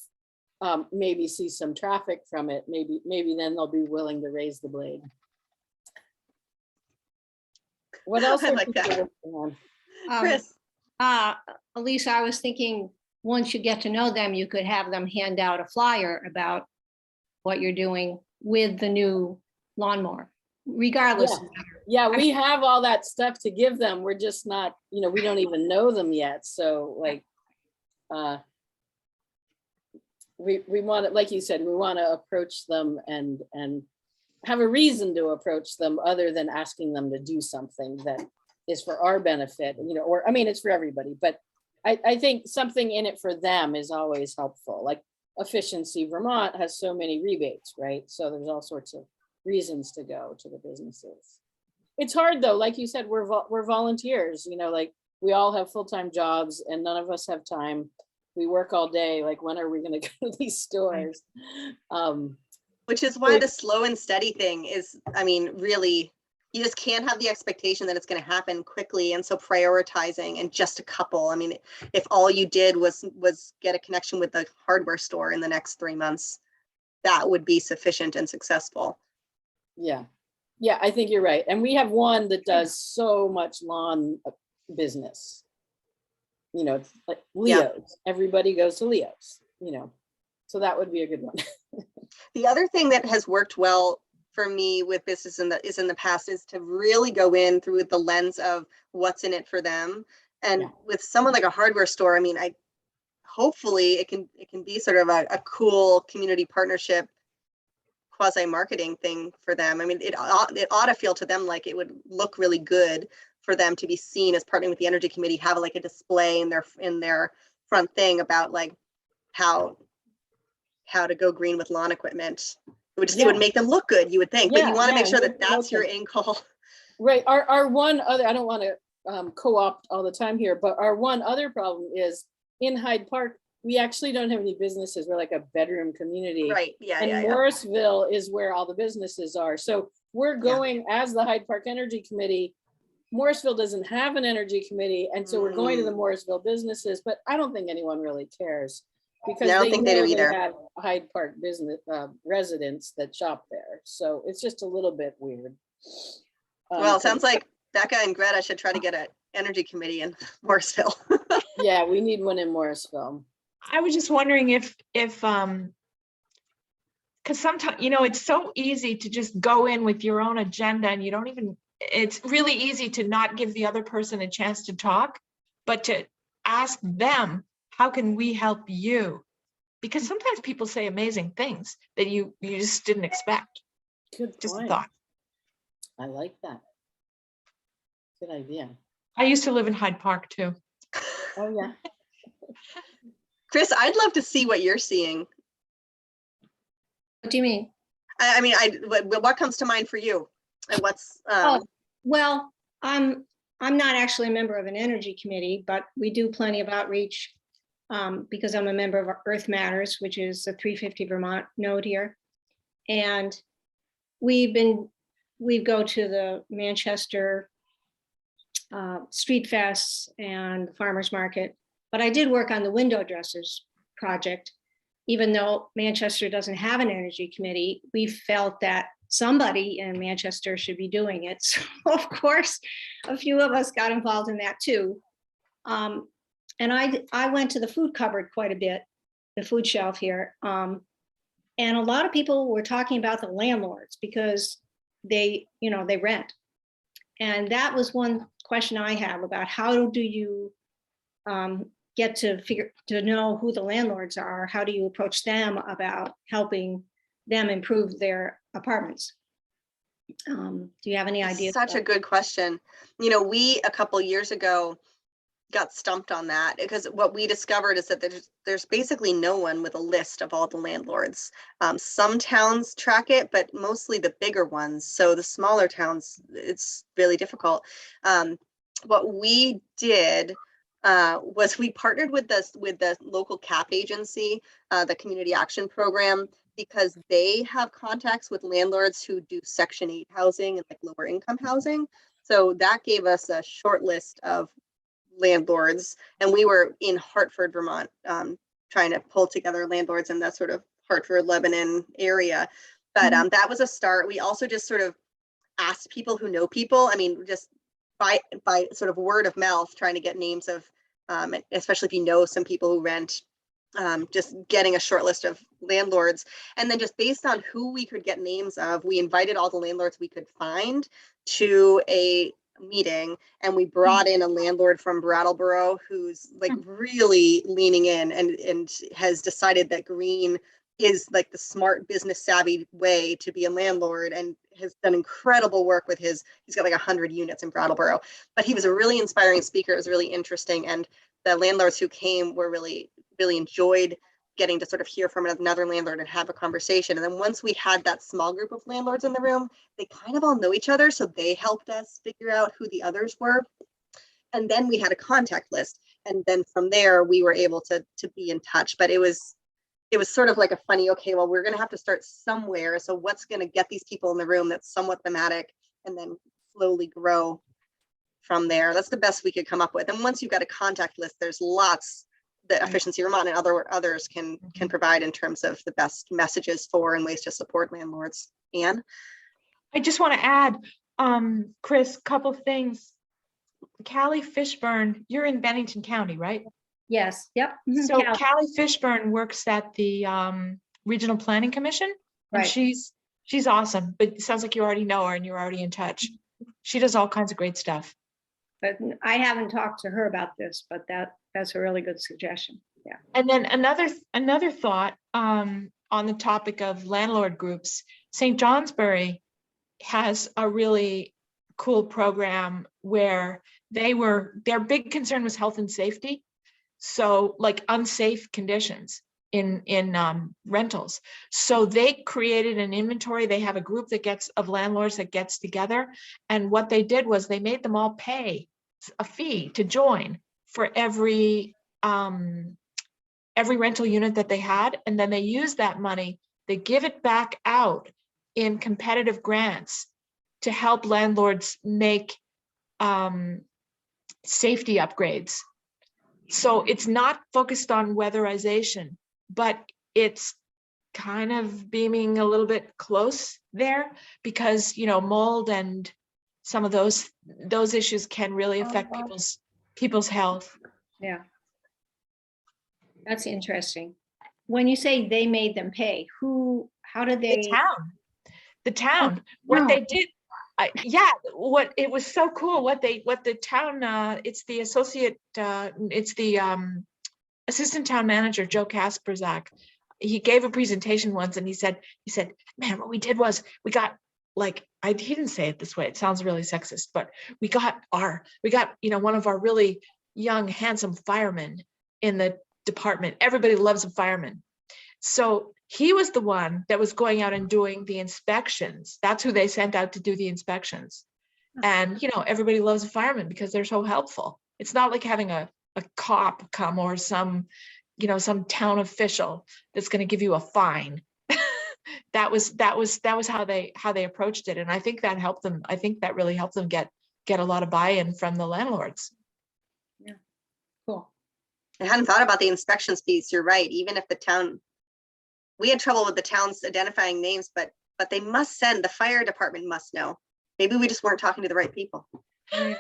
maybe see some traffic from it, maybe then they'll be willing to raise the blade. What else I are like people that. working on? Chris. Elisa, I was thinking, once you get to know them, you could have them hand out a flyer about what you're doing with the new lawnmower, regardless. Yeah, we have all that stuff to give them. We're just not, we don't even know them yet. So like, we want to, like you said, we want to approach them and have a reason to approach them other than asking them to do something that is for our benefit, or, I mean, it's for everybody, but I think something in it for them is always helpful. Like Efficiency Vermont has so many rebates, right? So there's all sorts of reasons to go to the businesses. It's hard though, like you said, we're volunteers, like we all have full-time jobs and none of us have time. We work all day. Like, when are we going to go to these stores? Which is why the slow and steady thing is, I mean, really, you just can't have the expectation that it's going to happen quickly. And so prioritizing and just a couple, I mean, if all you did was get a connection with the hardware store in the next 3 months, that would be sufficient and successful. Yeah, I think you're right. And we have one that does so much lawn business. you know, it's like Leo's, everybody goes to Leo's, you know, so that would be a good one. The other thing that has worked well for me with business in the past is to really go in through the lens of what's in it for them. And Yeah. with someone like a hardware store, I mean, hopefully it can be sort of a cool community partnership quasi-marketing thing for them. I mean, it ought to feel to them like it would look really good for them to be seen as partnering with the energy committee, have like a display in their front thing about like how to go green with lawn equipment. It would make them look good, you would think, but you want to make sure that that's your end goal. Right. Our one other, I don't want to co-opt all the time here, but our one other problem is in Hyde Park, we actually don't have any businesses. We're like a bedroom community. Right. Yeah. And Morrisville is where all the businesses are. So we're going as the Hyde Park Energy Committee. Morrisville doesn't have an energy committee. And so we're going to the Morrisville businesses, but I don't think anyone really cares because I don't think they do either. have Hyde Park business residents that shop there. So it's just a little bit weird. Well, it sounds like Becca and Greta should try to get an energy committee in Morrisville. Yeah, we need one in Morrisville. I was just wondering if because sometimes, you know, it's so easy to just go in with your own agenda and you don't even, it's really easy to not give the other person a chance to talk, but to ask them, how can we help you? Because sometimes people say amazing things that you just didn't expect. Good point. Just a thought. I like that. Good idea. I used to live in Hyde Park too. Oh yeah. Chris, I'd love to see what you're seeing. What do you mean? I mean, what comes to mind for you? And what's Well, I'm not actually a member of an energy committee, but we do plenty of outreach because I'm a member of Earth Matters, which is a 350 Vermont node here. And we go to the Manchester street fests and the farmers market, but I did work on the window dressers project. Even though Manchester doesn't have an energy committee, we felt that somebody in Manchester should be doing it. So of course, a few of us got involved in that too. And I went to the food cupboard quite a bit, the food shelf here. And a lot of people were talking about the landlords because they rent. And that was one question I have about how do you get to know who the landlords are? How do you approach them about helping them improve their apartments? Do you have any ideas? Such a good question. You know, we a couple years ago got stumped on that because what we discovered is that there's basically no one with a list of all the landlords. Some towns track it, but mostly the bigger ones. So the smaller towns, it's really difficult. What we did was we partnered with the local CAP agency, the Community Action Program, because they have contacts with landlords who do Section 8 housing and like lower income housing. So that gave us a short list of landlords, and we were in Hartford, Vermont, trying to pull together landlords in that sort of Hartford, Lebanon area. But that was a start. We also just sort of asked people who know people. I mean, just by sort of word of mouth, trying to get names of, especially if you know some people who rent, just getting a short list of landlords. And then just based on who we could get names of, we invited all the landlords we could find to a meeting, and we brought in a landlord from Brattleboro who's like really leaning in and has decided that green is like the smart business savvy way to be a landlord, and has done incredible work with he's got like 100 units in Brattleboro. But he was a really inspiring speaker. It was really interesting, and the landlords who came were really enjoyed getting to sort of hear from another landlord and have a conversation. And then once we had that small group of landlords in the room, they kind of all know each other, so they helped us figure out who the others were. And then we had a contact list, and then from there we were able to be in touch. But it was sort of like a funny, okay, well, we're going to have to start somewhere. So what's going to get these people in the room that's somewhat thematic, and then slowly grow from there. That's the best we could come up with. And once you've got a contact list, there's lots that Efficiency Vermont and others can provide in terms of the best messages for and ways to support landlords. Anne? I just want to add, Chris, a couple of things. Callie Fishburn, you're in Bennington County, right? Yes, yep. mhm, So Cal- Callie Fishburn works at the Regional Planning Commission, and Right. she's awesome, but it sounds like you already know her and you're already in touch. She does all kinds of great stuff. But I haven't talked to her about this, but that's a really good suggestion. Yeah. And then another thought on the topic of landlord groups, St. Johnsbury has a really cool program where their big concern was health and safety. So like unsafe conditions in rentals. So they created an inventory. They have a group of landlords that gets together. And what they did was they made them all pay a fee to join for every rental unit that they had. And then they use that money, they give it back out in competitive grants to help landlords make safety upgrades. So it's not focused on weatherization, but it's kind of beaming a little bit close there because, mold and some of those issues can really affect people's health. Yeah. That's interesting. When you say they made them pay, how did they? The town, what they did. What it was so cool. What the town, it's the assistant town manager, Joe Kasperzak. He gave a presentation once and he said, man, what we did was we got he didn't say it this way. It sounds really sexist, but we got one of our really young, handsome firemen in the department. Everybody loves a fireman. So he was the one that was going out and doing the inspections. That's who they sent out to do the inspections. And, everybody loves a fireman because they're so helpful. It's not like having a cop come or some town official that's going to give you a fine. That was how they approached it. And I think that helped them. I think that really helped them get a lot of buy-in from the landlords. Yeah, cool. I hadn't thought about the inspections piece. You're right. Even if the town, we had trouble with the towns identifying names, but they must send, the fire department must know. Maybe we just weren't talking to the right people. Right.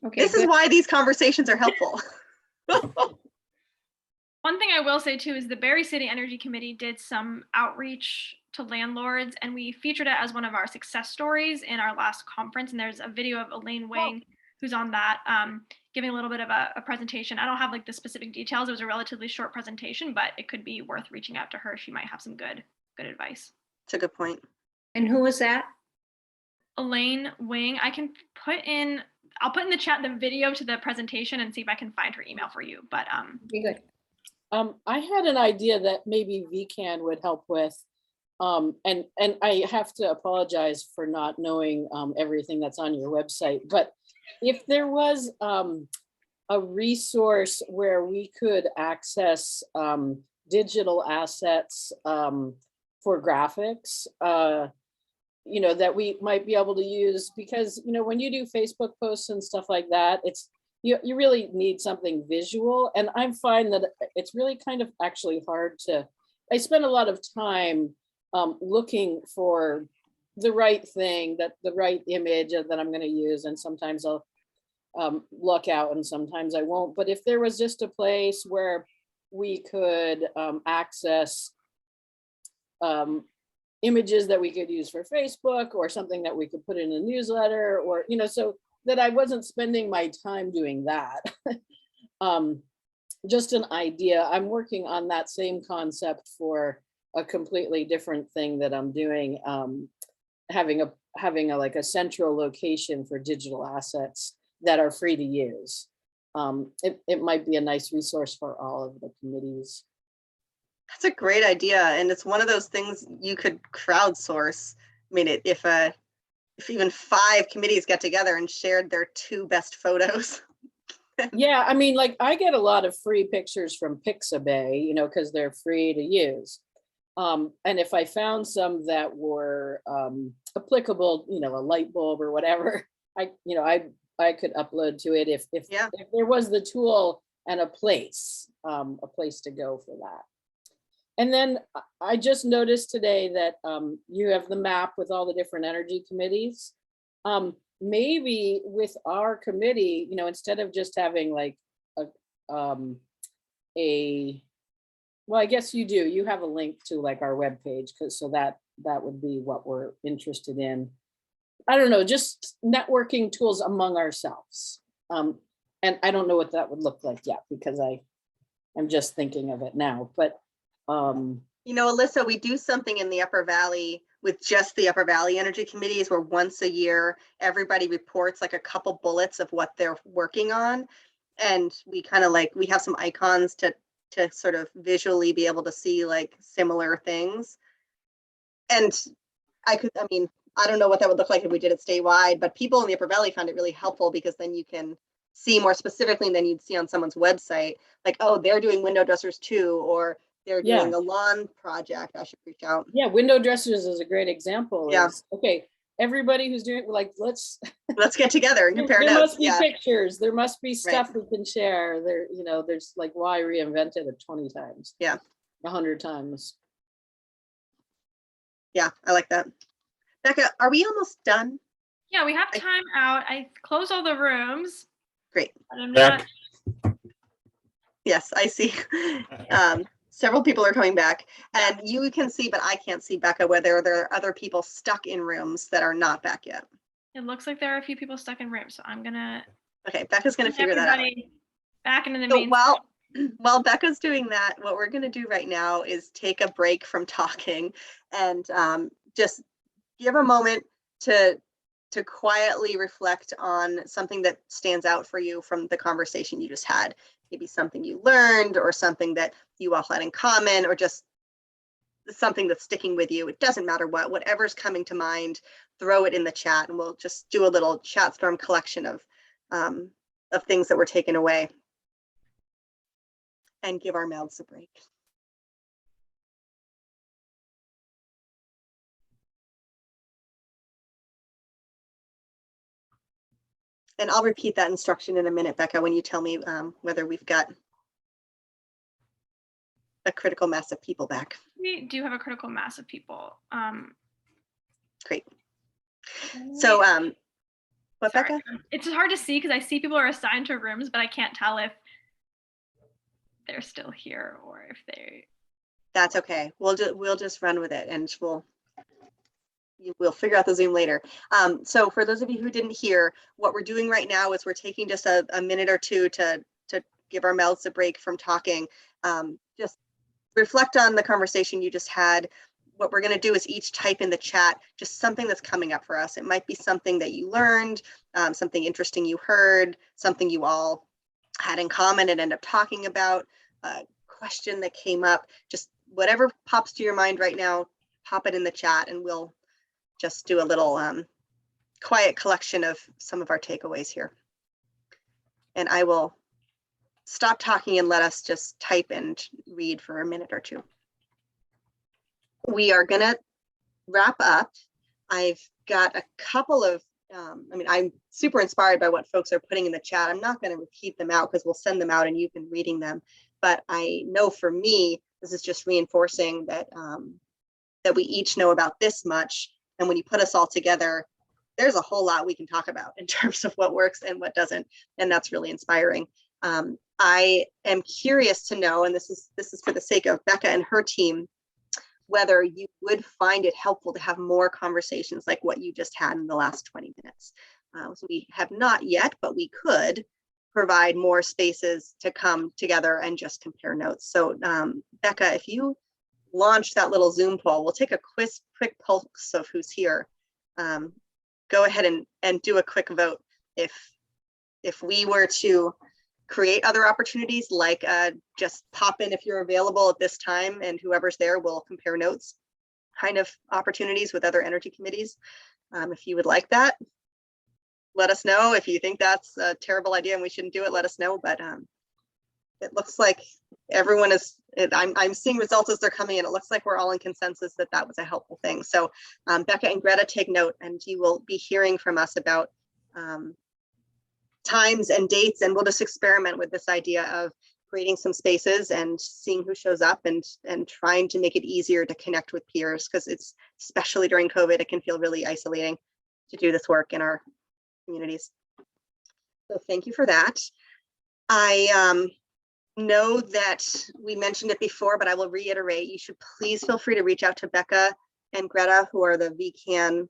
Okay. This is why these conversations are helpful. One thing I will say too is the Berry City Energy Committee did some outreach to landlords, and we featured it as one of our success stories in our last conference. And there's a video of Elaine Wing, who's on that, giving a little bit of a presentation. I don't have the specific details. It was a relatively short presentation, but it could be worth reaching out to her. She might have some good advice. That's a good point. And who was that? Elaine Wing. I'll put in the chat the video to the presentation and see if I can find her email for you. But Be good. I had an idea that maybe VECAN would help with, and I have to apologize for not knowing everything that's on your website, but if there was a resource where we could access digital assets for graphics, that we might be able to use, because, when you do Facebook posts and stuff like that, you really need something visual. And I find that it's really kind of actually hard I spend a lot of time looking for the right thing, the right image that I'm going to use. And sometimes I'll luck out and sometimes I won't. But if there was just a place where we could access images that we could use for Facebook, or something that we could put in a newsletter, or, so that I wasn't spending my time doing that. Just an idea. I'm working on that same concept for a completely different thing that I'm doing, having a central location for digital assets that are free to use. It might be a nice resource for all of the committees. That's a great idea. And it's one of those things you could crowdsource. I mean, if even 5 committees got together and shared their 2 best photos. Yeah, I mean, I get a lot of free pictures from Pixabay, because they're free to use. And if I found some that were applicable, a light bulb or whatever, I could upload to it if there was the tool and a place to go for that. And then I just noticed today that you have the map with all the different energy committees. maybe with our committee, you know, instead of just having like well, I guess you have a link to like our webpage, because so that would be what we're interested in. I don't know, just networking tools among ourselves. And I don't know what that would look like yet, because I'm just thinking of it now, but you know, Alyssa, we do something in the Upper Valley with just the Upper Valley Energy Committees, where once a year, everybody reports like a couple bullets of what they're working on. And we kind of like, we have some icons to sort of visually be able to see like similar things. And I mean, I don't know what that would look like if we did it statewide, but people in the Upper Valley found it really helpful, because then you can see more specifically than you'd see on someone's website, like, oh, they're doing window dressers too, or they're doing a lawn project. I should reach out. Yeah, window dressers is a great example. Yeah. Okay, everybody who's doing, like, let's get together and compare there notes. must be pictures, there must be stuff we can share there. You know, there's like, why reinvent it 20 times? Yeah, 100 times. Yeah, I like that. Becca, are we almost done? Yeah, we have time out. I closed all the rooms. Great. But I'm not. Yes, I see. Several people are coming back, and you can see, but I can't see, Becca, whether there are other people stuck in rooms that are not back yet. It looks like there are a few people stuck in rooms, so I'm gonna. Okay, Becca's gonna figure that out. Back into the So main. while Becca's doing that, what we're gonna do right now is take a break from talking and just give a moment to quietly reflect on something that stands out for you from the conversation you just had. Maybe something you learned, or something that you all had in common, or just something that's sticking with you. It doesn't matter whatever's coming to mind, throw it in the chat, and we'll just do a little chat storm collection of things that were taken away, and give our mouths a break. And I'll repeat that instruction in a minute, Becca, when you tell me whether we've got a critical mass of people back. We do have a critical mass of people. Great. So, what, sorry. Becca? It's hard to see because I see people are assigned to rooms, but I can't tell if they're still here or if they. That's okay. We'll just run with it, and we'll figure out the Zoom later. So for those of you who didn't hear, what we're doing right now is we're taking just a minute or two to give our mouths a break from talking. Just reflect on the conversation you just had. What we're going to do is each type in the chat just something that's coming up for us. It might be something that you learned, something interesting you heard, something you all had in common and end up talking about, a question that came up, just whatever pops to your mind right now, pop it in the chat, and we'll just do a little quiet collection of some of our takeaways here. And I will stop talking and let us just type and read for a minute or two. We are gonna wrap up. I've got a couple of, I mean, I'm super inspired by what folks are putting in the chat. I'm not gonna repeat them out because we'll send them out and you've been reading them. But I know for me, this is just reinforcing that, that we each know about this much. And when you put us all together, there's a whole lot we can talk about in terms of what works and what doesn't. And that's really inspiring. I am curious to know, and this is for the sake of Becca and her team, whether you would find it helpful to have more conversations like what you just had in the last 20 minutes. So we have not yet, but we could provide more spaces to come together and just compare notes. So Becca, if you launch that little Zoom poll, we'll take a quick pulse of who's here. Go ahead and do a quick vote. If we were to create other opportunities, like just pop in if you're available at this time, and whoever's there will compare notes kind of opportunities with other energy committees. If you would like that, let us know. If you think that's a terrible idea and we shouldn't do it, let us know. But it looks like everyone is, I'm seeing results as they're coming in. It looks like we're all in consensus that that was a helpful thing. So Becca and Greta, take note, and you will be hearing from us about times and dates, and we'll just experiment with this idea of creating some spaces and seeing who shows up, and trying to make it easier to connect with peers, because it's, especially during COVID, it can feel really isolating to do this work in our communities. So thank you for that. I know that we mentioned it before, but I will reiterate, you should please feel free to reach out to Becca and Greta, who are the VECAN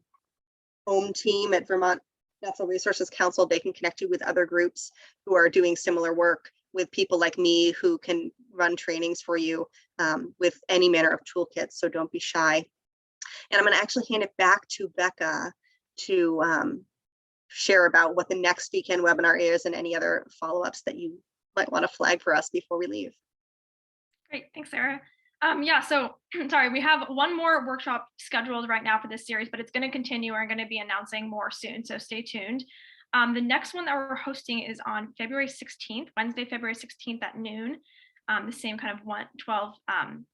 home team at Vermont Natural Resources Council. They can connect you with other groups who are doing similar work, with people like me who can run trainings for you with any manner of toolkits. So don't be shy. And I'm going to actually hand it back to Becca to share about what the next VECAN webinar is and any other follow-ups that you might want to flag for us before we leave. Great, thanks, Sarah. Yeah, so sorry, we have one more workshop scheduled right now for this series, but it's going to continue. We're going to be announcing more soon, so stay tuned. The next one that we're hosting is on February 16th, Wednesday, February 16th at noon, the same kind of 12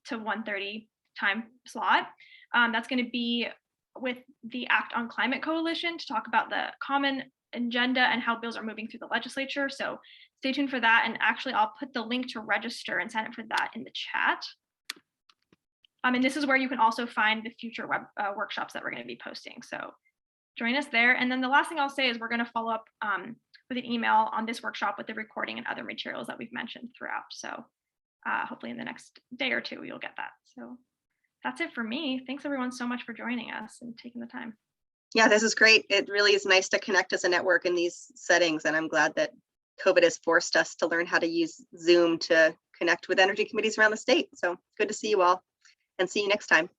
to 1:30 time slot. That's going to be with the Act on Climate Coalition to talk about the common agenda and how bills are moving through the legislature. So stay tuned for that. And actually, I'll put the link to register and sign up for that in the chat. And this is where you can also find the future workshops that we're going to be posting. So join us there. And then the last thing I'll say is we're going to follow up with an email on this workshop with the recording and other materials that we've mentioned throughout. So hopefully in the next day or two, you'll get that. So that's it for me. Thanks everyone so much for joining us and taking the time. Yeah, this is great. It really is nice to connect as a network in these settings. And I'm glad that COVID has forced us to learn how to use Zoom to connect with energy committees around the state. So good to see you all and see you next time.